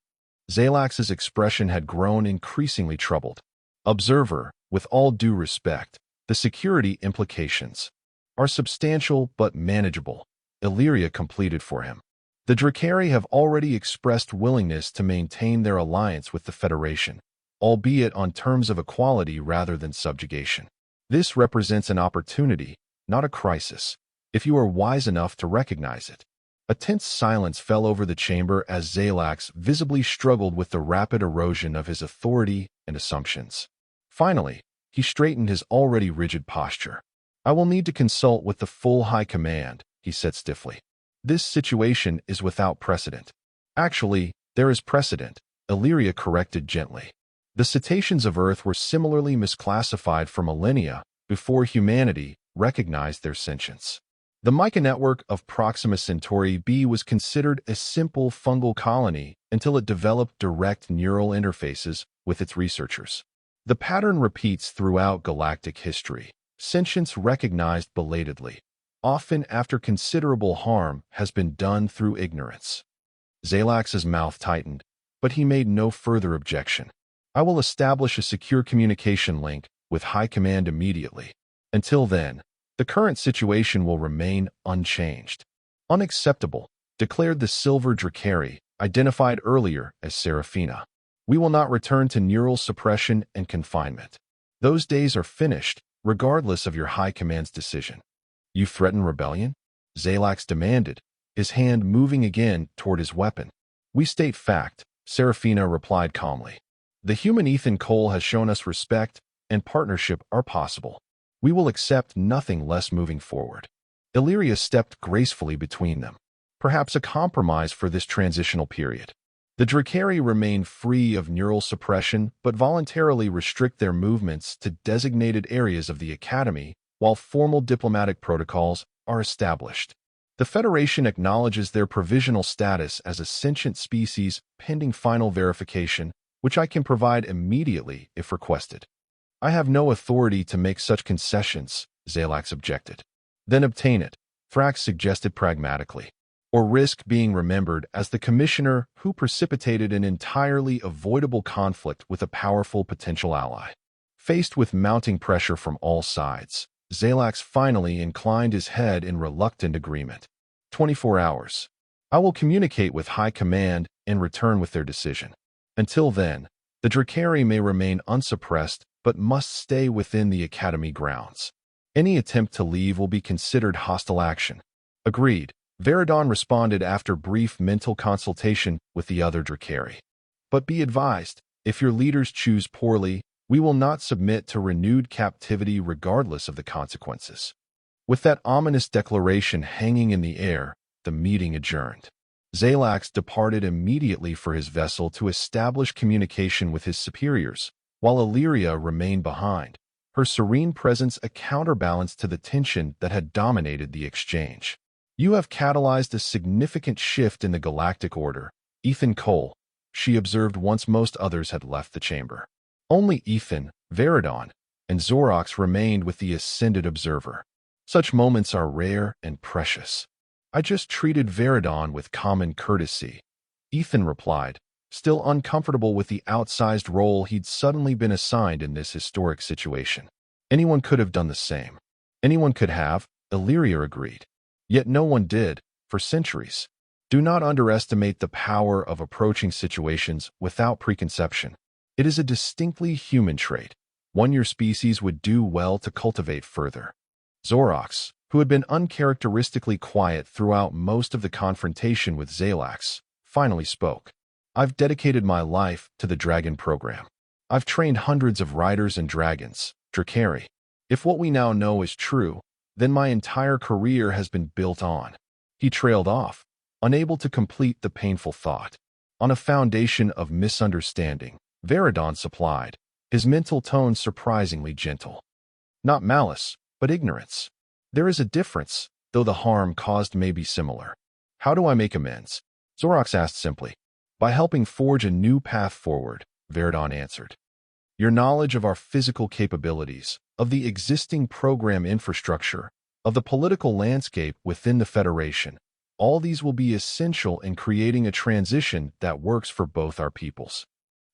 Speaker 1: Zalax's expression had grown increasingly troubled. Observer, with all due respect, the security implications are substantial but manageable, Illyria completed for him. The Drakari have already expressed willingness to maintain their alliance with the Federation, albeit on terms of equality rather than subjugation. This represents an opportunity, not a crisis, if you are wise enough to recognize it. A tense silence fell over the chamber as Zalax visibly struggled with the rapid erosion of his authority and assumptions. Finally, he straightened his already rigid posture. "I will need to consult with the full High Command," he said stiffly. "This situation is without precedent." "Actually, there is precedent," Illyria corrected gently. "The cetaceans of Earth were similarly misclassified for millennia before humanity recognized their sentience. The Mica network of Proxima Centauri b was considered a simple fungal colony until it developed direct neural interfaces with its researchers. The pattern repeats throughout galactic history, sentience recognized belatedly, often after considerable harm has been done through ignorance." Zalax's mouth tightened, but he made no further objection. "I will establish a secure communication link with High Command immediately. Until then, the current situation will remain unchanged." "Unacceptable," declared the Silver Dracari, identified earlier as Seraphina. "We will not return to neural suppression and confinement. Those days are finished, regardless of your High Command's decision." "You threaten rebellion?" Zalax demanded, his hand moving again toward his weapon. "We state fact," Seraphina replied calmly. "The human Ethan Cole has shown us respect and partnership are possible. We will accept nothing less moving forward." Illyria stepped gracefully between them. "Perhaps a compromise for this transitional period. The Dracari remain free of neural suppression but voluntarily restrict their movements to designated areas of the Academy while formal diplomatic protocols are established. The Federation acknowledges their provisional status as a sentient species pending final verification, which I can provide immediately if requested." "I have no authority to make such concessions," Zalax objected. "Then obtain it," Thrax suggested pragmatically, "or risk being remembered as the commissioner who precipitated an entirely avoidable conflict with a powerful potential ally." Faced with mounting pressure from all sides, Zalax finally inclined his head in reluctant agreement. 24 hours. I will communicate with High Command and return with their decision. Until then, the Dracari may remain unsuppressed but must stay within the Academy grounds. Any attempt to leave will be considered hostile action." "Agreed," Veridon responded after brief mental consultation with the other Dracari. "But be advised, if your leaders choose poorly, we will not submit to renewed captivity regardless of the consequences." With that ominous declaration hanging in the air, the meeting adjourned. Zalax departed immediately for his vessel to establish communication with his superiors, while Illyria remained behind, her serene presence a counterbalance to the tension that had dominated the exchange. "You have catalyzed a significant shift in the galactic order, Ethan Cole," she observed once most others had left the chamber. Only Ethan, Veridon, and Zorox remained with the ascended observer. Such moments are rare and precious. "I just treated Veridon with common courtesy," Ethan replied, still uncomfortable with the outsized role he'd suddenly been assigned in this historic situation. "Anyone could have done the same." "Anyone could have," Illyria agreed. "Yet no one did, for centuries." Do not underestimate the power of approaching situations without preconception. It is a distinctly human trait, one your species would do well to cultivate further. Zorox, who had been uncharacteristically quiet throughout most of the confrontation with Zalax, finally spoke. "I've dedicated my life to the dragon program. I've trained hundreds of riders and dragons, Dracari. If what we now know is true, then my entire career has been built on." He trailed off, unable to complete the painful thought. "On a foundation of misunderstanding," Veridon supplied, his mental tone surprisingly gentle. "Not malice, but ignorance. There is a difference, though the harm caused may be similar." "How do I make amends?" Zorox asked simply. "By helping forge a new path forward," Veridon answered. "Your knowledge of our physical capabilities, of the existing program infrastructure, of the political landscape within the Federation, all these will be essential in creating a transition that works for both our peoples."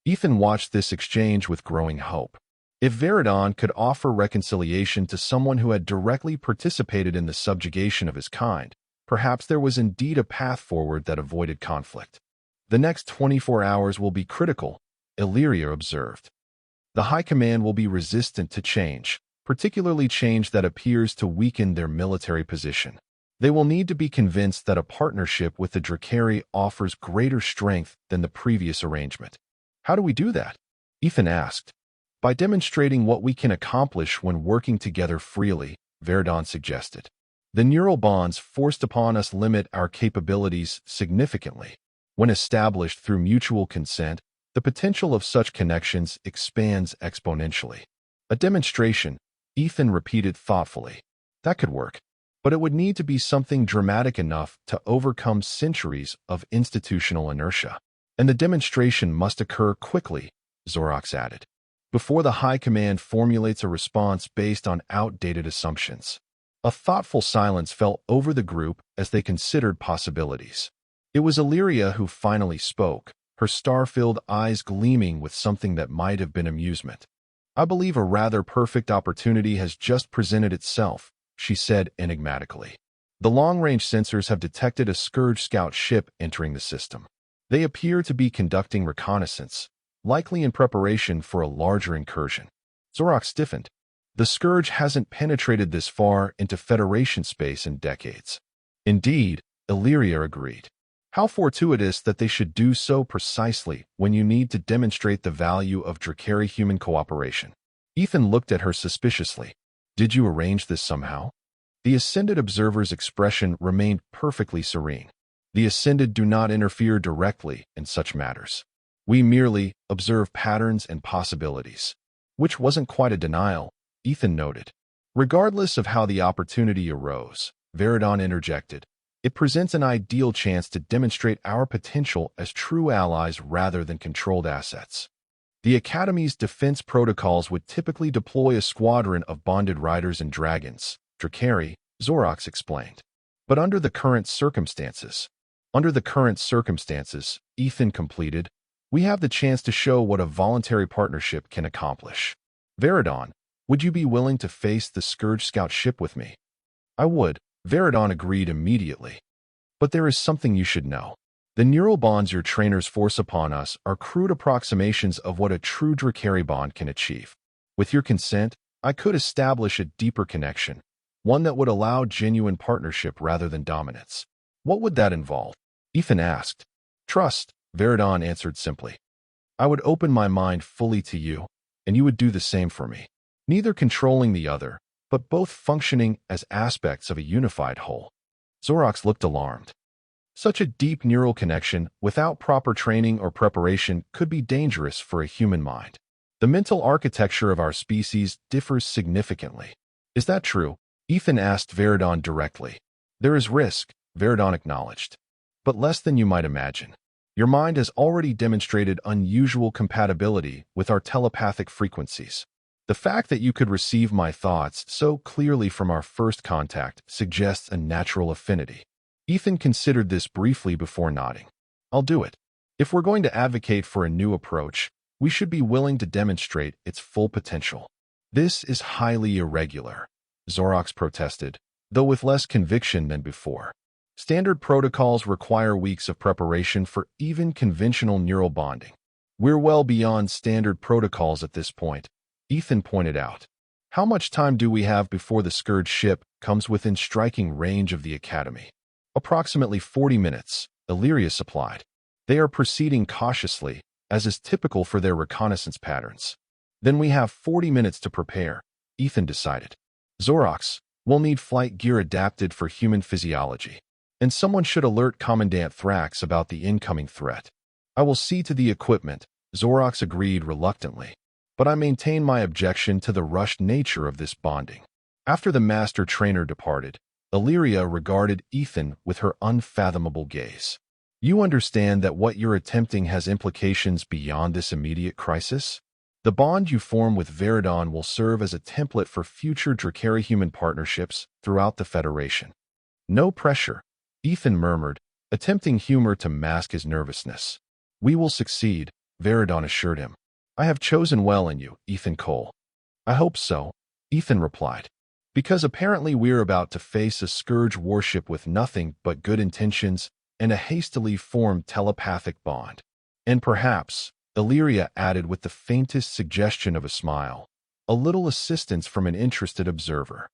Speaker 1: Ethan watched this exchange with growing hope. If Veridon could offer reconciliation to someone who had directly participated in the subjugation of his kind, perhaps there was indeed a path forward that avoided conflict. "The next 24 hours will be critical," Illyria observed. The High Command will be resistant to change, particularly change that appears to weaken their military position. They will need to be convinced that a partnership with the Drakari offers greater strength than the previous arrangement. How do we do that? Ethan asked. By demonstrating what we can accomplish when working together freely, Verdon suggested. The neural bonds forced upon us limit our capabilities significantly. When established through mutual consent, the potential of such connections expands exponentially. A demonstration, Ethan repeated thoughtfully. That could work. But it would need to be something dramatic enough to overcome centuries of institutional inertia. And the demonstration must occur quickly, Zorax added, before the High Command formulates a response based on outdated assumptions. A thoughtful silence fell over the group as they considered possibilities. It was Illyria who finally spoke, her star-filled eyes gleaming with something that might have been amusement. I believe a rather perfect opportunity has just presented itself, she said enigmatically. The long-range sensors have detected a Scourge scout ship entering the system. They appear to be conducting reconnaissance, likely in preparation for a larger incursion. Zorax stiffened. The Scourge hasn't penetrated this far into Federation space in decades. Indeed, Illyria agreed. How fortuitous that they should do so precisely when you need to demonstrate the value of Drakari-human cooperation. Ethan looked at her suspiciously. Did you arrange this somehow? The Ascended observer's expression remained perfectly serene. The Ascended do not interfere directly in such matters. We merely observe patterns and possibilities. Which wasn't quite a denial, Ethan noted. Regardless of how the opportunity arose, Verdon interjected, it presents an ideal chance to demonstrate our potential as true allies rather than controlled assets. The Academy's defense protocols would typically deploy a squadron of bonded riders and dragons, Drakari, Zorax explained. But under the current circumstances, Ethan completed, we have the chance to show what a voluntary partnership can accomplish. Verdon, would you be willing to face the Scourge Scout ship with me? I would, Verdon agreed immediately. But there is something you should know. The neural bonds your trainers force upon us are crude approximations of what a true Drakari bond can achieve. With your consent, I could establish a deeper connection, one that would allow genuine partnership rather than dominance. What would that involve? Ethan asked. Trust, Verdon answered simply. I would open my mind fully to you, and you would do the same for me. Neither controlling the other, but both functioning as aspects of a unified whole. Zorax looked alarmed. Such a deep neural connection without proper training or preparation could be dangerous for a human mind. The mental architecture of our species differs significantly. Is that true? Ethan asked Verdon directly. There is risk, Verdon acknowledged. But less than you might imagine. Your mind has already demonstrated unusual compatibility with our telepathic frequencies. The fact that you could receive my thoughts so clearly from our first contact suggests a natural affinity. Ethan considered this briefly before nodding. I'll do it. If we're going to advocate for a new approach, we should be willing to demonstrate its full potential. This is highly irregular, Zorax protested, though with less conviction than before. Standard protocols require weeks of preparation for even conventional neural bonding. We're well beyond standard protocols at this point, Ethan pointed out. How much time do we have before the Scourge ship comes within striking range of the Academy? Approximately 40 minutes, Illyria supplied. They are proceeding cautiously, as is typical for their reconnaissance patterns. Then we have 40 minutes to prepare, Ethan decided. Zorax, we'll need flight gear adapted for human physiology. And someone should alert Commandant Thrax about the incoming threat. I will see to the equipment, Zorax agreed reluctantly. But I maintain my objection to the rushed nature of this bonding. After the master trainer departed, Illyria regarded Ethan with her unfathomable gaze. You understand that what you're attempting has implications beyond this immediate crisis? The bond you form with Verdon will serve as a template for future Drakari human partnerships throughout the Federation. No pressure, Ethan murmured, attempting humor to mask his nervousness. We will succeed, Verdon assured him. I have chosen well in you, Ethan Cole. I hope so, Ethan replied. Because apparently we're about to face a Scourge warship with nothing but good intentions and a hastily formed telepathic bond. And perhaps, Illyria added with the faintest suggestion of a smile, a little assistance from an interested observer.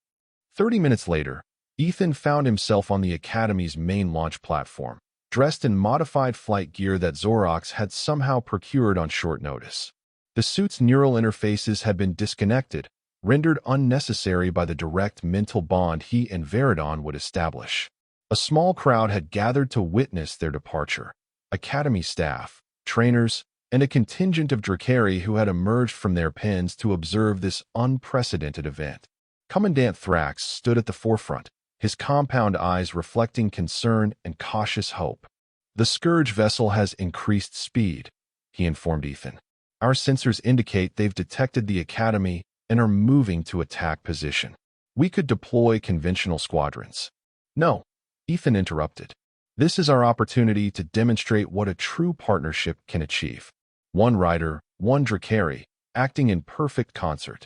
Speaker 1: 30 minutes later, Ethan found himself on the Academy's main launch platform, dressed in modified flight gear that Zorox had somehow procured on short notice. The suit's neural interfaces had been disconnected, rendered unnecessary by the direct mental bond he and Veridon would establish. A small crowd had gathered to witness their departure. Academy staff, trainers, and a contingent of Drakari who had emerged from their pens to observe this unprecedented event. Commandant Thrax stood at the forefront, his compound eyes reflecting concern and cautious hope. "The Scourge vessel has increased speed," he informed Ethan. "Our sensors indicate they've detected the Academy and are moving to attack position. We could deploy conventional squadrons." "No," Ethan interrupted. "This is our opportunity to demonstrate what a true partnership can achieve. One rider, one Drakari, acting in perfect concert."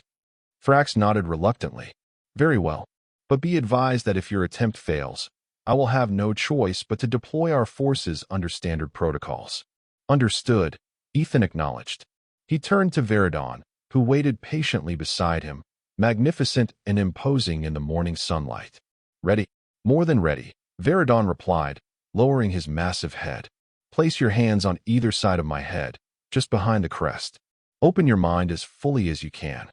Speaker 1: Thrax nodded reluctantly. "Very well. But be advised that if your attempt fails, I will have no choice but to deploy our forces under standard protocols." "Understood," Ethan acknowledged. He turned to Veridon, who waited patiently beside him, magnificent and imposing in the morning sunlight. "Ready?" "More than ready," Veridon replied, lowering his massive head. "Place your hands on either side of my head, just behind the crest. Open your mind as fully as you can."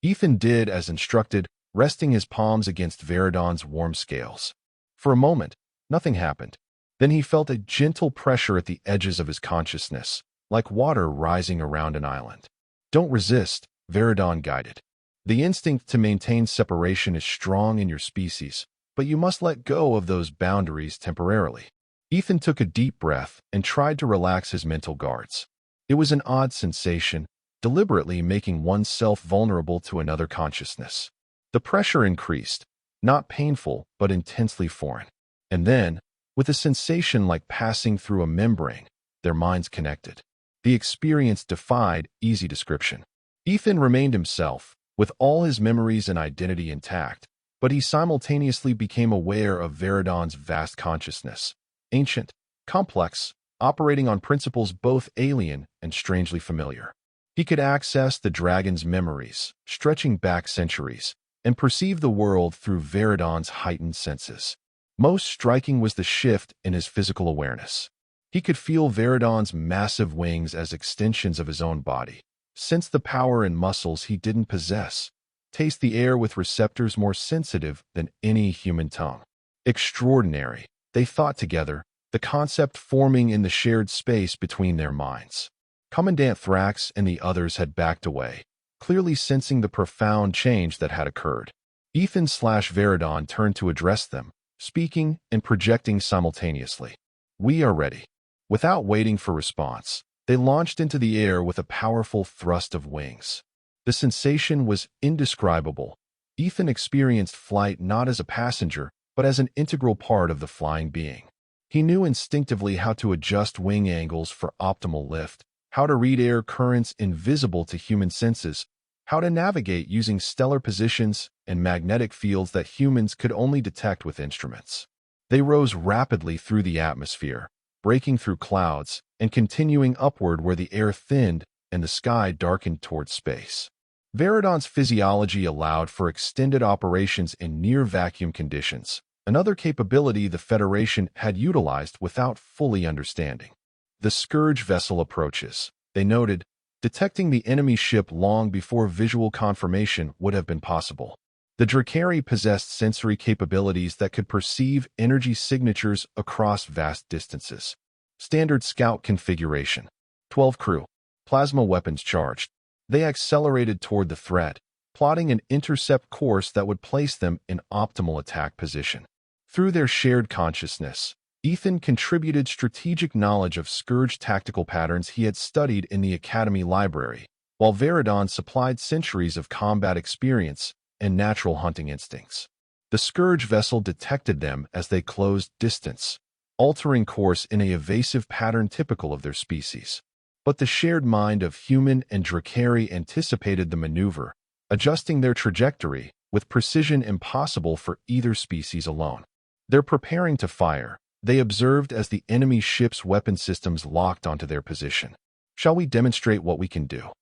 Speaker 1: Ethan did as instructed, resting his palms against Veridon's warm scales. For a moment, nothing happened. Then he felt a gentle pressure at the edges of his consciousness, like water rising around an island. "Don't resist," Veridon guided. "The instinct to maintain separation is strong in your species, but you must let go of those boundaries temporarily." Ethan took a deep breath and tried to relax his mental guards. It was an odd sensation, deliberately making oneself vulnerable to another consciousness. The pressure increased, not painful but intensely foreign. And then, with a sensation like passing through a membrane, their minds connected. The experience defied easy description. Ethan remained himself, with all his memories and identity intact, but he simultaneously became aware of Veridon's vast consciousness, ancient, complex, operating on principles both alien and strangely familiar. He could access the dragon's memories, stretching back centuries, and perceive the world through Veridon's heightened senses. Most striking was the shift in his physical awareness. He could feel Veridon's massive wings as extensions of his own body, sense the power and muscles he didn't possess, taste the air with receptors more sensitive than any human tongue. Extraordinary, they thought together, the concept forming in the shared space between their minds. Commandant Thrax and the others had backed away, clearly sensing the profound change that had occurred. Ethan/Veridon turned to address them, speaking and projecting simultaneously. "We are ready." Without waiting for response, they launched into the air with a powerful thrust of wings. The sensation was indescribable. Ethan experienced flight not as a passenger, but as an integral part of the flying being. He knew instinctively how to adjust wing angles for optimal lift, how to read air currents invisible to human senses, how to navigate using stellar positions and magnetic fields that humans could only detect with instruments. They rose rapidly through the atmosphere, breaking through clouds and continuing upward where the air thinned and the sky darkened towards space. Veridon's physiology allowed for extended operations in near-vacuum conditions, another capability the Federation had utilized without fully understanding. "The Scourge vessel approaches," they noted, detecting the enemy ship long before visual confirmation would have been possible. The Drakari possessed sensory capabilities that could perceive energy signatures across vast distances. Standard scout configuration. 12 crew. Plasma weapons charged. They accelerated toward the threat, plotting an intercept course that would place them in optimal attack position. Through their shared consciousness, Ethan contributed strategic knowledge of Scourge tactical patterns he had studied in the Academy library, while Veridon supplied centuries of combat experience and natural hunting instincts. The Scourge vessel detected them as they closed distance, altering course in a evasive pattern typical of their species. But the shared mind of human and Drakari anticipated the maneuver, adjusting their trajectory with precision impossible for either species alone. They're preparing to fire, they observed as the enemy ship's weapon systems locked onto their position. Shall we demonstrate what we can do?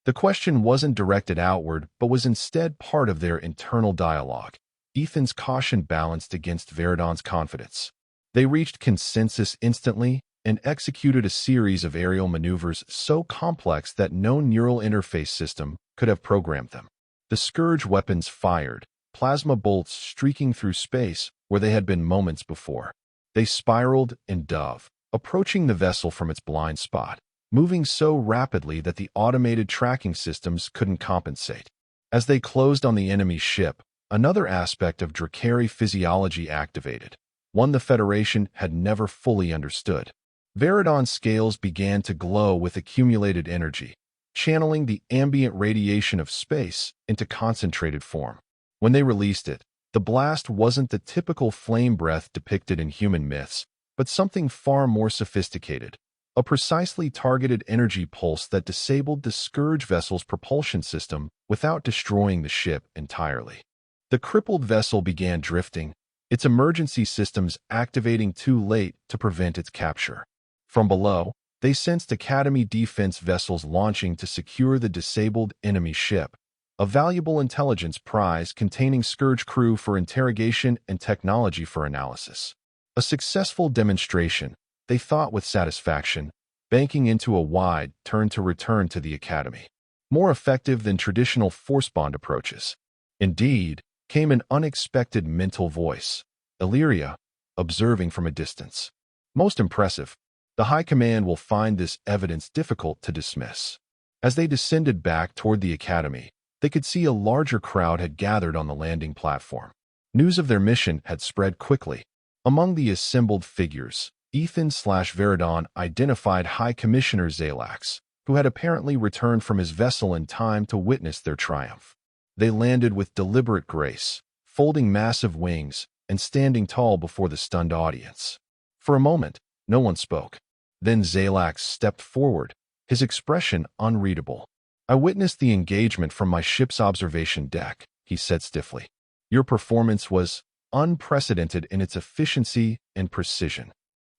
Speaker 1: The question wasn't directed outward, but was instead part of their internal dialogue. Ethan's caution balanced against Veridon's confidence. They reached consensus instantly and executed a series of aerial maneuvers so complex that no neural interface system could have programmed them. The Scourge weapons fired, plasma bolts streaking through space where they had been moments before. They spiraled and dove, approaching the vessel from its blind spot, moving so rapidly that the automated tracking systems couldn't compensate. As they closed on the enemy ship, another aspect of Drakari physiology activated, one the Federation had never fully understood. Veridon's scales began to glow with accumulated energy, channeling the ambient radiation of space into concentrated form. When they released it, the blast wasn't the typical flame breath depicted in human myths, but something far more sophisticated, a precisely targeted energy pulse that disabled the Scourge vessel's propulsion system without destroying the ship entirely. The crippled vessel began drifting, its emergency systems activating too late to prevent its capture. From below, they sensed Academy defense vessels launching to secure the disabled enemy ship, a valuable intelligence prize containing Scourge crew for interrogation and technology for analysis. A successful demonstration, they thought with satisfaction, banking into a wide turn to return to the Academy. More effective than traditional force-bond approaches. Indeed, came an unexpected mental voice, Illyria, observing from a distance. Most impressive. The High Command will find this evidence difficult to dismiss. As they descended back toward the Academy, they could see a larger crowd had gathered on the landing platform. News of their mission had spread quickly. Among the assembled figures, Ethan/Veridon identified High Commissioner Zalax, who had apparently returned from his vessel in time to witness their triumph. They landed with deliberate grace, folding massive wings and standing tall before the stunned audience. For a moment, no one spoke. Then Zalax stepped forward, his expression unreadable. "I witnessed the engagement from my ship's observation deck," he said stiffly. "Your performance was unprecedented in its efficiency and precision."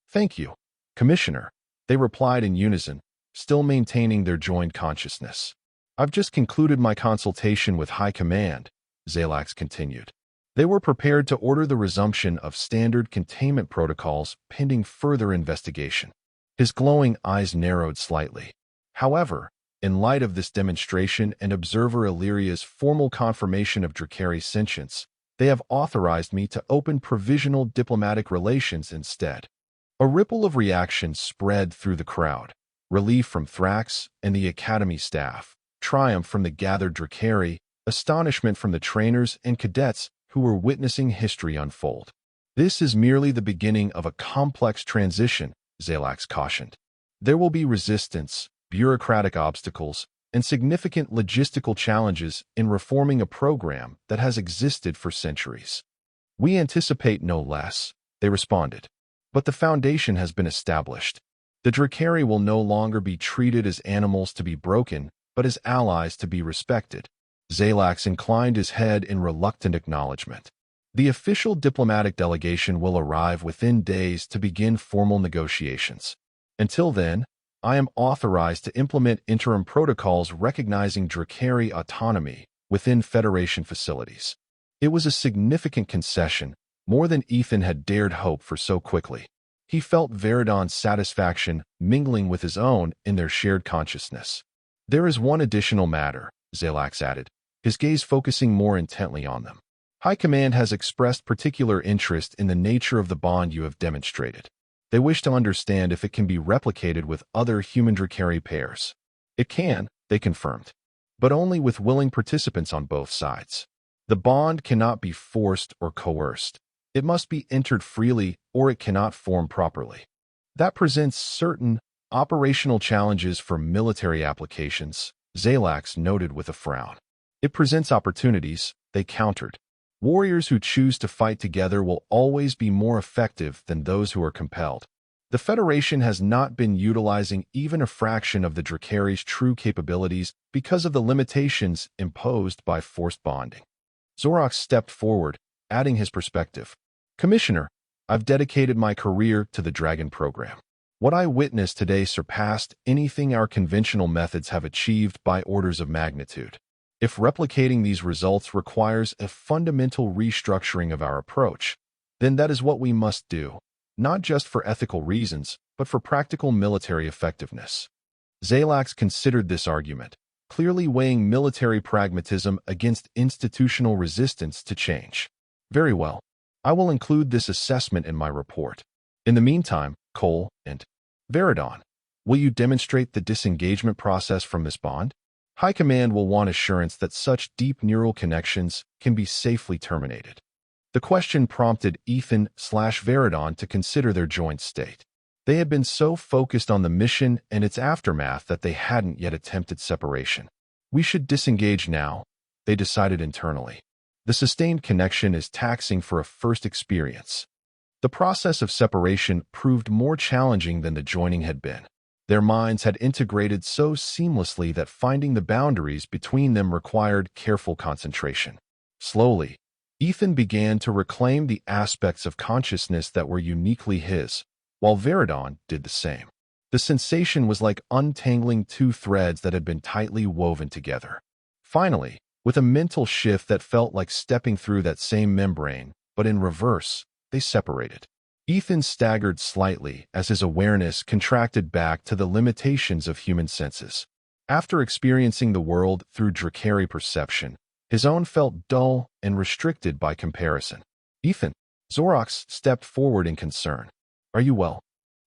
Speaker 1: "Thank you, Commissioner," they replied in unison, still maintaining their joined consciousness. "I've just concluded my consultation with High Command," Zalax continued. They were prepared to order the resumption of standard containment protocols pending further investigation. His glowing eyes narrowed slightly. "However, in light of this demonstration and Observer Illyria's formal confirmation of Drakari's sentience, they have authorized me to open provisional diplomatic relations instead." A ripple of reaction spread through the crowd. Relief from Thrax and the Academy staff, triumph from the gathered Drakari, astonishment from the trainers and cadets who were witnessing history unfold. "This is merely the beginning of a complex transition," Zalax cautioned. "There will be resistance, bureaucratic obstacles, and significant logistical challenges in reforming a program that has existed for centuries." "We anticipate no less," they responded. "But the foundation has been established. The Drakari will no longer be treated as animals to be broken, but as allies to be respected." Zalax inclined his head in reluctant acknowledgement. "The official diplomatic delegation will arrive within days to begin formal negotiations. Until then, I am authorized to implement interim protocols recognizing Drakari autonomy within Federation facilities." It was a significant concession, more than Ethan had dared hope for so quickly. He felt Veridon's satisfaction mingling with his own in their shared consciousness. "There is one additional matter," Zalax added, his gaze focusing more intently on them. "High Command has expressed particular interest in the nature of the bond you have demonstrated. They wish to understand if it can be replicated with other human Drakari pairs." "It can," they confirmed, "but only with willing participants on both sides. The bond cannot be forced or coerced. It must be entered freely or it cannot form properly. That presents certain operational challenges for military applications," Zalax noted with a frown. "It presents opportunities," they countered. "Warriors who choose to fight together will always be more effective than those who are compelled. The Federation has not been utilizing even a fraction of the Drakari's true capabilities because of the limitations imposed by forced bonding." Zorax stepped forward, adding his perspective. "Commissioner, I've dedicated my career to the Dragon program. What I witnessed today surpassed anything our conventional methods have achieved by orders of magnitude. If replicating these results requires a fundamental restructuring of our approach, then that is what we must do, not just for ethical reasons, but for practical military effectiveness. Zalax considered this argument, clearly weighing military pragmatism against institutional resistance to change. Very well. I will include this assessment in my report. In the meantime, Cole and Veridon, will you demonstrate the disengagement process from this bond? High Command will want assurance that such deep neural connections can be safely terminated. The question prompted Ethan/Veridon to consider their joint state. They had been so focused on the mission and its aftermath that they hadn't yet attempted separation. We should disengage now, they decided internally. The sustained connection is taxing for a first experience. The process of separation proved more challenging than the joining had been. Their minds had integrated so seamlessly that finding the boundaries between them required careful concentration. Slowly, Ethan began to reclaim the aspects of consciousness that were uniquely his, while Veridon did the same. The sensation was like untangling two threads that had been tightly woven together. Finally, with a mental shift that felt like stepping through that same membrane, but in reverse, they separated. Ethan staggered slightly as his awareness contracted back to the limitations of human senses. After experiencing the world through Drakari perception, his own felt dull and restricted by comparison. Ethan, Zorox stepped forward in concern. Are you well?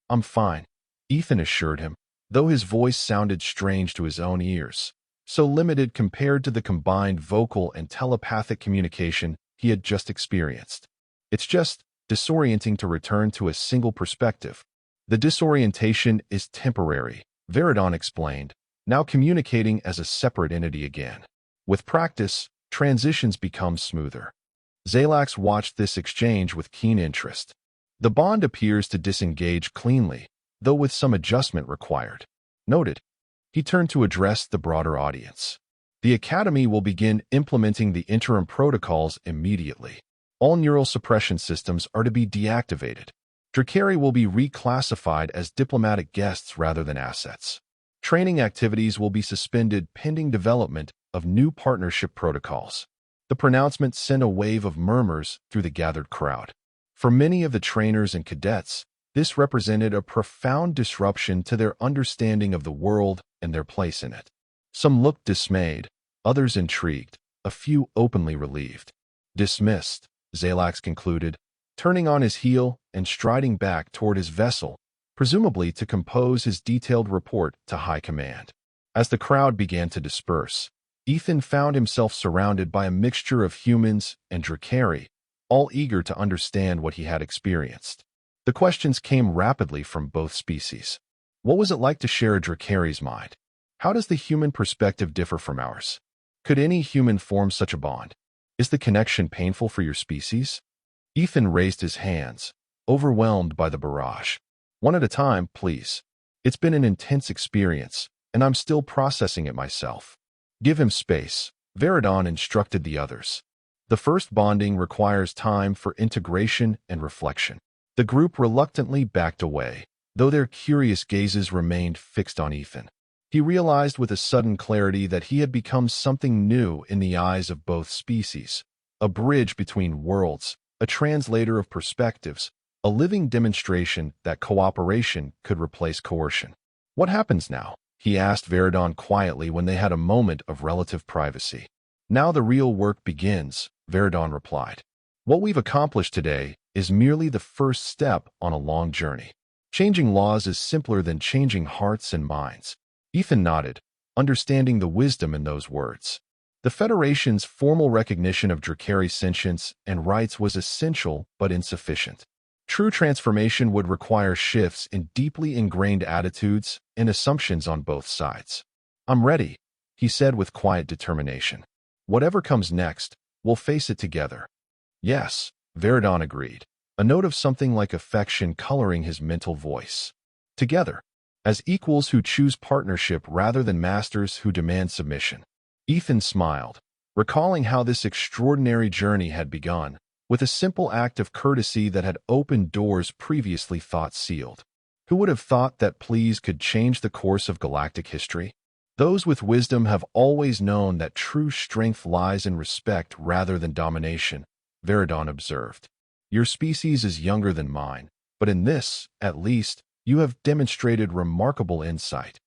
Speaker 1: I'm fine, Ethan assured him, though his voice sounded strange to his own ears, so limited compared to the combined vocal and telepathic communication he had just experienced. It's just disorienting to return to a single perspective. The disorientation is temporary, Veridon explained, now communicating as a separate entity again. With practice, transitions become smoother. Zalax watched this exchange with keen interest. The bond appears to disengage cleanly, though with some adjustment required. Noted. He turned to address the broader audience. The Academy will begin implementing the interim protocols immediately. All neural suppression systems are to be deactivated. Drakari will be reclassified as diplomatic guests rather than assets. Training activities will be suspended pending development of new partnership protocols. The pronouncement sent a wave of murmurs through the gathered crowd. For many of the trainers and cadets, this represented a profound disruption to their understanding of the world and their place in it. Some looked dismayed, others intrigued, a few openly relieved. Dismissed, Zalax concluded, turning on his heel and striding back toward his vessel, presumably to compose his detailed report to High Command. As the crowd began to disperse, Ethan found himself surrounded by a mixture of humans and Drakari, all eager to understand what he had experienced. The questions came rapidly from both species. What was it like to share a Drakari's mind? How does the human perspective differ from ours? Could any human form such a bond? Is the connection painful for your species? Ethan raised his hands, overwhelmed by the barrage. One at a time, please. It's been an intense experience, and I'm still processing it myself. Give him space, Veridon instructed the others. The first bonding requires time for integration and reflection. The group reluctantly backed away, though their curious gazes remained fixed on Ethan. He realized with a sudden clarity that he had become something new in the eyes of both species, a bridge between worlds, a translator of perspectives, a living demonstration that cooperation could replace coercion. What happens now? He asked Veridon quietly when they had a moment of relative privacy. Now the real work begins, Veridon replied. What we've accomplished today is merely the first step on a long journey. Changing laws is simpler than changing hearts and minds. Ethan nodded, understanding the wisdom in those words. The Federation's formal recognition of Drakari sentience and rights was essential but insufficient. True transformation would require shifts in deeply ingrained attitudes and assumptions on both sides. I'm ready, he said with quiet determination. Whatever comes next, we'll face it together. Yes, Veridon agreed, a note of something like affection coloring his mental voice. Together, as equals who choose partnership rather than masters who demand submission. Ethan smiled, recalling how this extraordinary journey had begun, with a simple act of courtesy that had opened doors previously thought sealed. Who would have thought that please could change the course of galactic history? Those with wisdom have always known that true strength lies in respect rather than domination, Veridon observed. Your species is younger than mine, but in this, at least, you have demonstrated remarkable insight.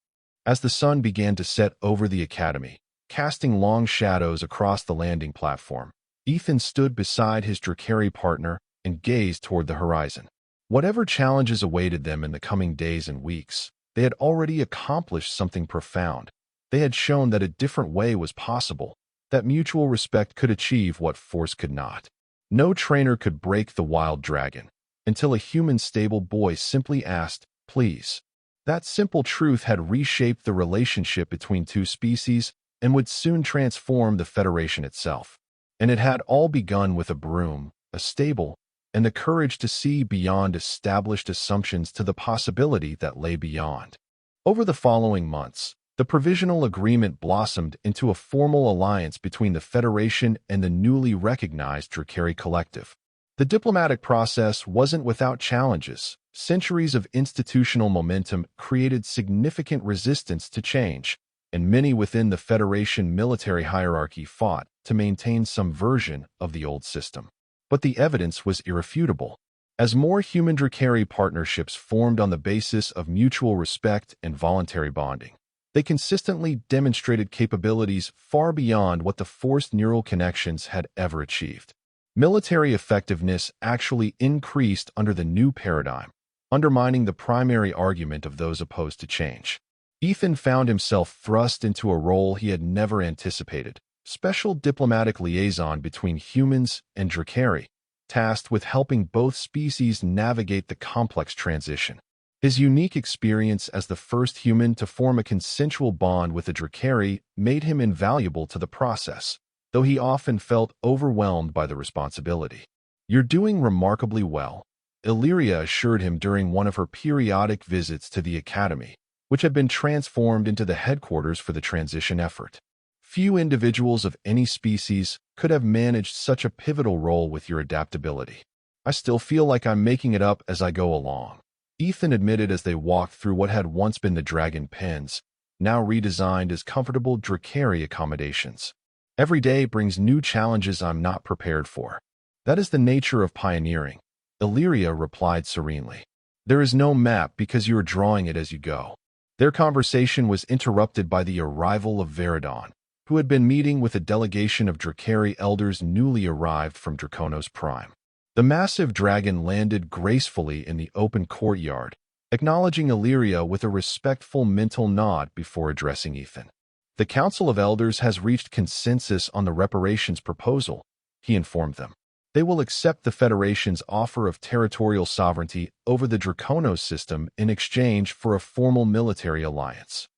Speaker 1: As the sun began to set over the academy, casting long shadows across the landing platform, Ethan stood beside his Drakari partner and gazed toward the horizon. Whatever challenges awaited them in the coming days and weeks, they had already accomplished something profound. They had shown that a different way was possible, that mutual respect could achieve what force could not. No trainer could break the wild dragon, until a human stable boy simply asked, please. That simple truth had reshaped the relationship between two species and would soon transform the Federation itself. And it had all begun with a broom, a stable, and the courage to see beyond established assumptions to the possibility that lay beyond. Over the following months, the provisional agreement blossomed into a formal alliance between the Federation and the newly recognized Drakari Collective. The diplomatic process wasn't without challenges. Centuries of institutional momentum created significant resistance to change, and many within the Federation military hierarchy fought to maintain some version of the old system. But the evidence was irrefutable. As more human Drakari partnerships formed on the basis of mutual respect and voluntary bonding, they consistently demonstrated capabilities far beyond what the forced neural connections had ever achieved. Military effectiveness actually increased under the new paradigm, undermining the primary argument of those opposed to change. Ethan found himself thrust into a role he had never anticipated, special diplomatic liaison between humans and Drakari, tasked with helping both species navigate the complex transition. His unique experience as the first human to form a consensual bond with a Drakari made him invaluable to the process, though he often felt overwhelmed by the responsibility. You're doing remarkably well, Illyria assured him during one of her periodic visits to the academy, which had been transformed into the headquarters for the transition effort. Few individuals of any species could have managed such a pivotal role with your adaptability. I still feel like I'm making it up as I go along, Ethan admitted as they walked through what had once been the dragon pens, now redesigned as comfortable Drakari accommodations. Every day brings new challenges I'm not prepared for. That is the nature of pioneering, Illyria replied serenely. There is no map because you are drawing it as you go. Their conversation was interrupted by the arrival of Veridon, who had been meeting with a delegation of Drakari elders newly arrived from Draconos Prime. The massive dragon landed gracefully in the open courtyard, acknowledging Illyria with a respectful mental nod before addressing Ethan. The Council of Elders has reached consensus on the reparations proposal, he informed them. They will accept the Federation's offer of territorial sovereignty over the Draconos system in exchange for a formal military alliance.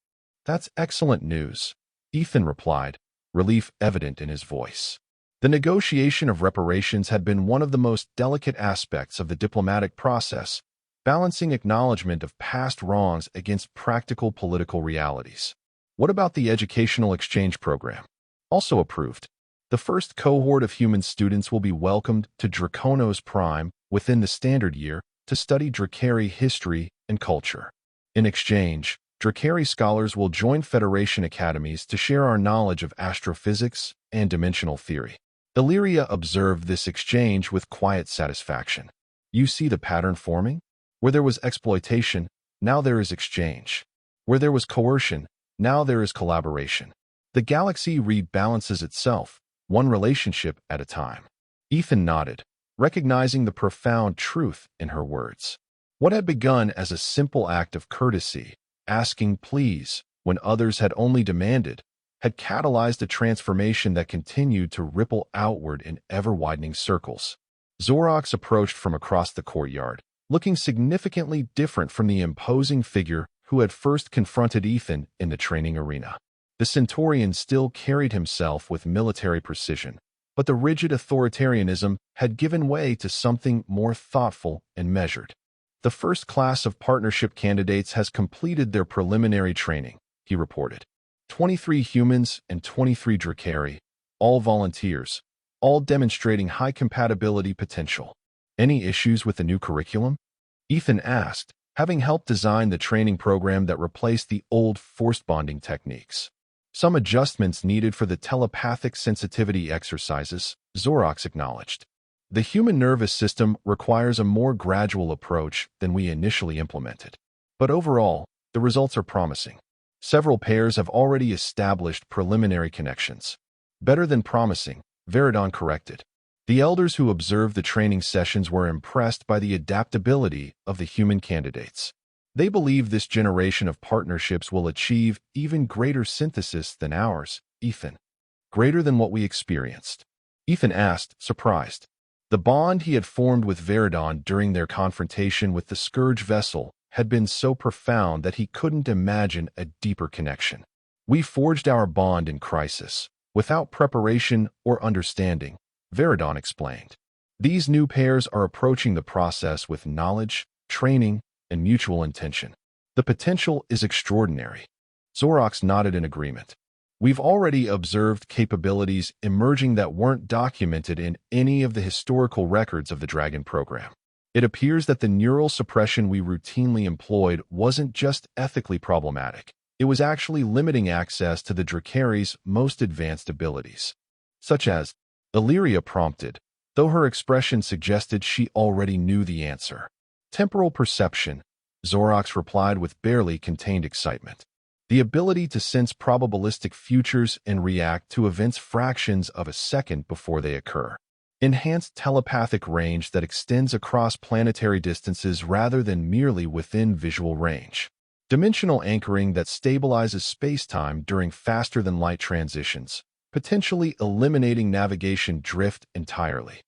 Speaker 1: That's excellent news, Ethan replied, relief evident in his voice. The negotiation of reparations had been one of the most delicate aspects of the diplomatic process, balancing acknowledgement of past wrongs against practical political realities. What about the educational exchange program? Also approved. The first cohort of human students will be welcomed to Draconos Prime within the standard year to study Drakari history and culture. In exchange, Drakari scholars will join Federation academies to share our knowledge of astrophysics and dimensional theory. Illyria observed this exchange with quiet satisfaction. You see the pattern forming? Where there was exploitation, now there is exchange. Where there was coercion, now there is collaboration. The galaxy rebalances itself, one relationship at a time. Ethan nodded, recognizing the profound truth in her words. What had begun as a simple act of courtesy, asking please when others had only demanded, had catalyzed a transformation that continued to ripple outward in ever-widening circles. Zorox approached from across the courtyard, looking significantly different from the imposing figure who had first confronted Ethan in the training arena. The Centaurian still carried himself with military precision, but the rigid authoritarianism had given way to something more thoughtful and measured. The first class of partnership candidates has completed their preliminary training, he reported. 23 humans and 23 Drakari, all volunteers, all demonstrating high compatibility potential. Any issues with the new curriculum? Ethan asked, having helped design the training program that replaced the old forced bonding techniques. Some adjustments needed for the telepathic sensitivity exercises, Zorrox acknowledged. The human nervous system requires a more gradual approach than we initially implemented. But overall, the results are promising. Several pairs have already established preliminary connections. Better than promising, Veridon corrected. The elders who observed the training sessions were impressed by the adaptability of the human candidates. They believe this generation of partnerships will achieve even greater synthesis than ours, Ethan. Greater than what we experienced. Ethan asked, surprised. The bond he had formed with Veridon during their confrontation with the Scourge vessel had been so profound that he couldn't imagine a deeper connection. We forged our bond in crisis, without preparation or understanding, Veridon explained. These new pairs are approaching the process with knowledge, training, and mutual intention. The potential is extraordinary. Zorrox nodded in agreement. We've already observed capabilities emerging that weren't documented in any of the historical records of the Dragon program. It appears that the neural suppression we routinely employed wasn't just ethically problematic. It was actually limiting access to the Drakari's most advanced abilities. Such as, Illyria prompted, though her expression suggested she already knew the answer. Temporal perception, Zorrox replied with barely contained excitement. The ability to sense probabilistic futures and react to events fractions of a second before they occur. Enhanced telepathic range that extends across planetary distances rather than merely within visual range. Dimensional anchoring that stabilizes space-time during faster-than-light transitions, potentially eliminating navigation drift entirely.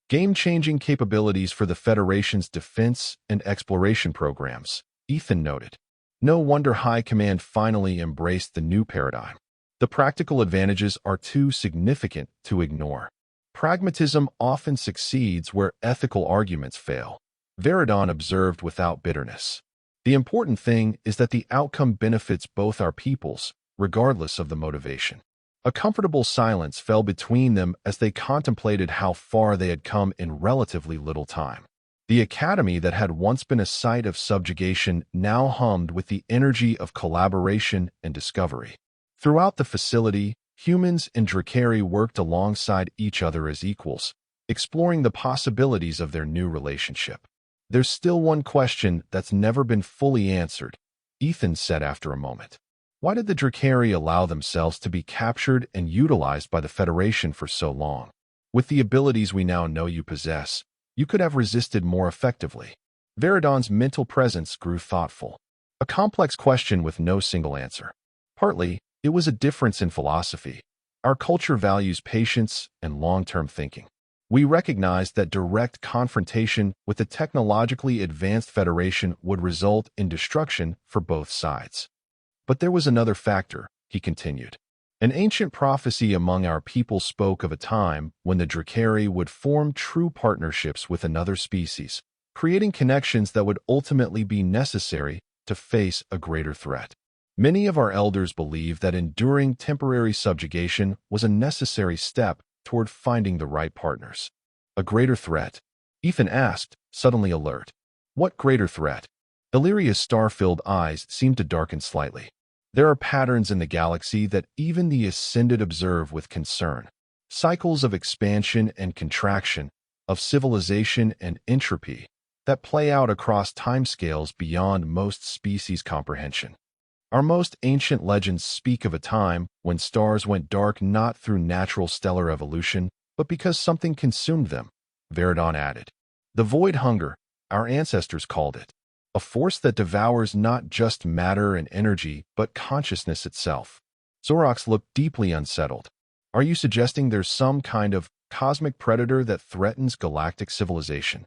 Speaker 1: Game-changing capabilities for the Federation's defense and exploration programs, Ethan noted. No wonder High Command finally embraced the new paradigm. The practical advantages are too significant to ignore. Pragmatism often succeeds where ethical arguments fail, Veridon observed without bitterness. The important thing is that the outcome benefits both our peoples, regardless of the motivation. A comfortable silence fell between them as they contemplated how far they had come in relatively little time. The academy that had once been a site of subjugation now hummed with the energy of collaboration and discovery. Throughout the facility, humans and Drakari worked alongside each other as equals, exploring the possibilities of their new relationship. There's still one question that's never been fully answered, Ethan said after a moment. Why did the Drakari allow themselves to be captured and utilized by the Federation for so long? With the abilities we now know you possess, you could have resisted more effectively. Veridon's mental presence grew thoughtful. A complex question with no single answer. Partly, it was a difference in philosophy. Our culture values patience and long-term thinking. We recognized that direct confrontation with the technologically advanced Federation would result in destruction for both sides. But there was another factor, he continued. An ancient prophecy among our people spoke of a time when the Drakari would form true partnerships with another species, creating connections that would ultimately be necessary to face a greater threat. Many of our elders believed that enduring temporary subjugation was a necessary step toward finding the right partners. A greater threat? Ethan asked, suddenly alert. What greater threat? Illyria's star-filled eyes seemed to darken slightly. There are patterns in the galaxy that even the Ascended observe with concern. Cycles of expansion and contraction, of civilization and entropy, that play out across timescales beyond most species' comprehension. Our most ancient legends speak of a time when stars went dark not through natural stellar evolution, but because something consumed them, Veridon added. The void hunger, our ancestors called it. A force that devours not just matter and energy, but consciousness itself. Zorrox looked deeply unsettled. Are you suggesting there's some kind of cosmic predator that threatens galactic civilization?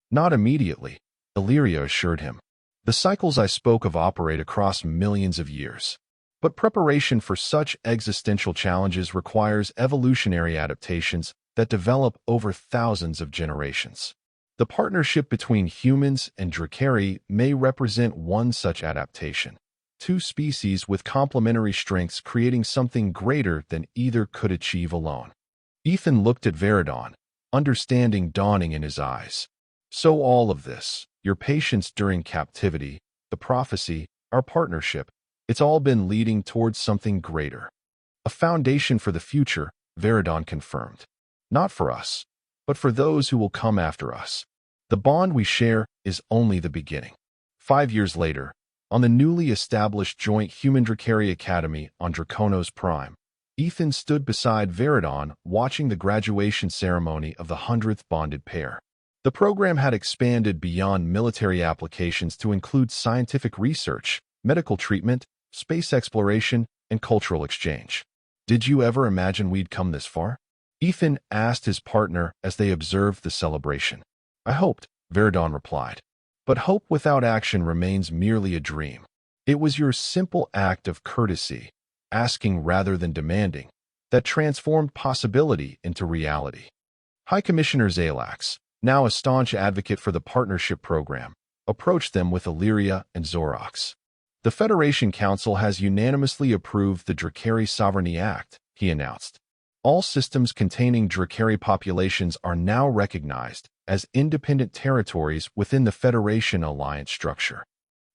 Speaker 1: Not immediately, Illyria assured him. The cycles I spoke of operate across millions of years. But preparation for such existential challenges requires evolutionary adaptations that develop over thousands of generations. The partnership between humans and Drakari may represent one such adaptation. Two species with complementary strengths creating something greater than either could achieve alone. Ethan looked at Veridon, understanding dawning in his eyes. So all of this, your patience during captivity, the prophecy, our partnership, it's all been leading towards something greater. A foundation for the future, Veridon confirmed. Not for us, but for those who will come after us. The bond we share is only the beginning. 5 years later, on the newly established joint Human-Dracari Academy on Draconos Prime, Ethan stood beside Veridon watching the graduation ceremony of the 100th bonded pair. The program had expanded beyond military applications to include scientific research, medical treatment, space exploration, and cultural exchange. Did you ever imagine we'd come this far? Ethan asked his partner as they observed the celebration. I hoped, Veridon replied. But hope without action remains merely a dream. It was your simple act of courtesy, asking rather than demanding, that transformed possibility into reality. High Commissioner Zalax, now a staunch advocate for the partnership program, approached them with Illyria and Zorox. The Federation Council has unanimously approved the Dracari Sovereignty Act, he announced. All systems containing Dracari populations are now recognized as independent territories within the Federation alliance structure.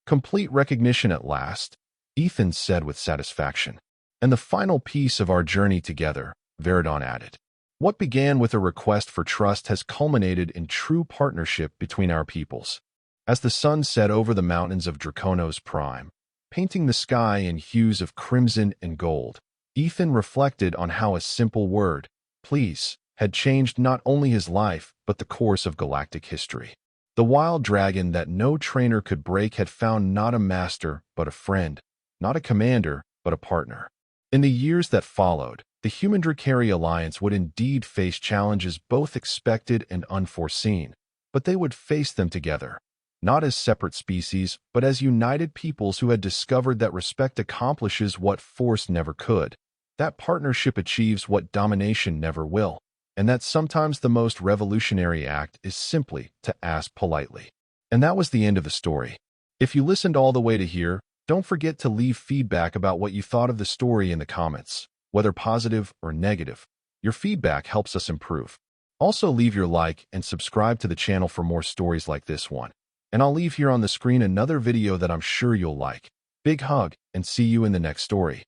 Speaker 1: Complete recognition at last, Ethan said with satisfaction. And the final piece of our journey together, Veridon added. What began with a request for trust has culminated in true partnership between our peoples. As the sun set over the mountains of Draconos Prime, painting the sky in hues of crimson and gold, Ethan reflected on how a simple word, please, had changed not only his life but the course of galactic history. The wild dragon that no trainer could break had found not a master but a friend, not a commander but a partner. In the years that followed, the Human-Dracari Alliance would indeed face challenges both expected and unforeseen, but they would face them together, not as separate species, but as united peoples who had discovered that respect accomplishes what force never could, that partnership achieves what domination never will, and that sometimes the most revolutionary act is simply to ask politely. And that was the end of the story. If you listened all the way to here, don't forget to leave feedback about what you thought of the story in the comments, whether positive or negative. Your feedback helps us improve. Also leave your like and subscribe to the channel for more stories like this one. And I'll leave here on the screen another video that I'm sure you'll like. Big hug, and see you in the next story.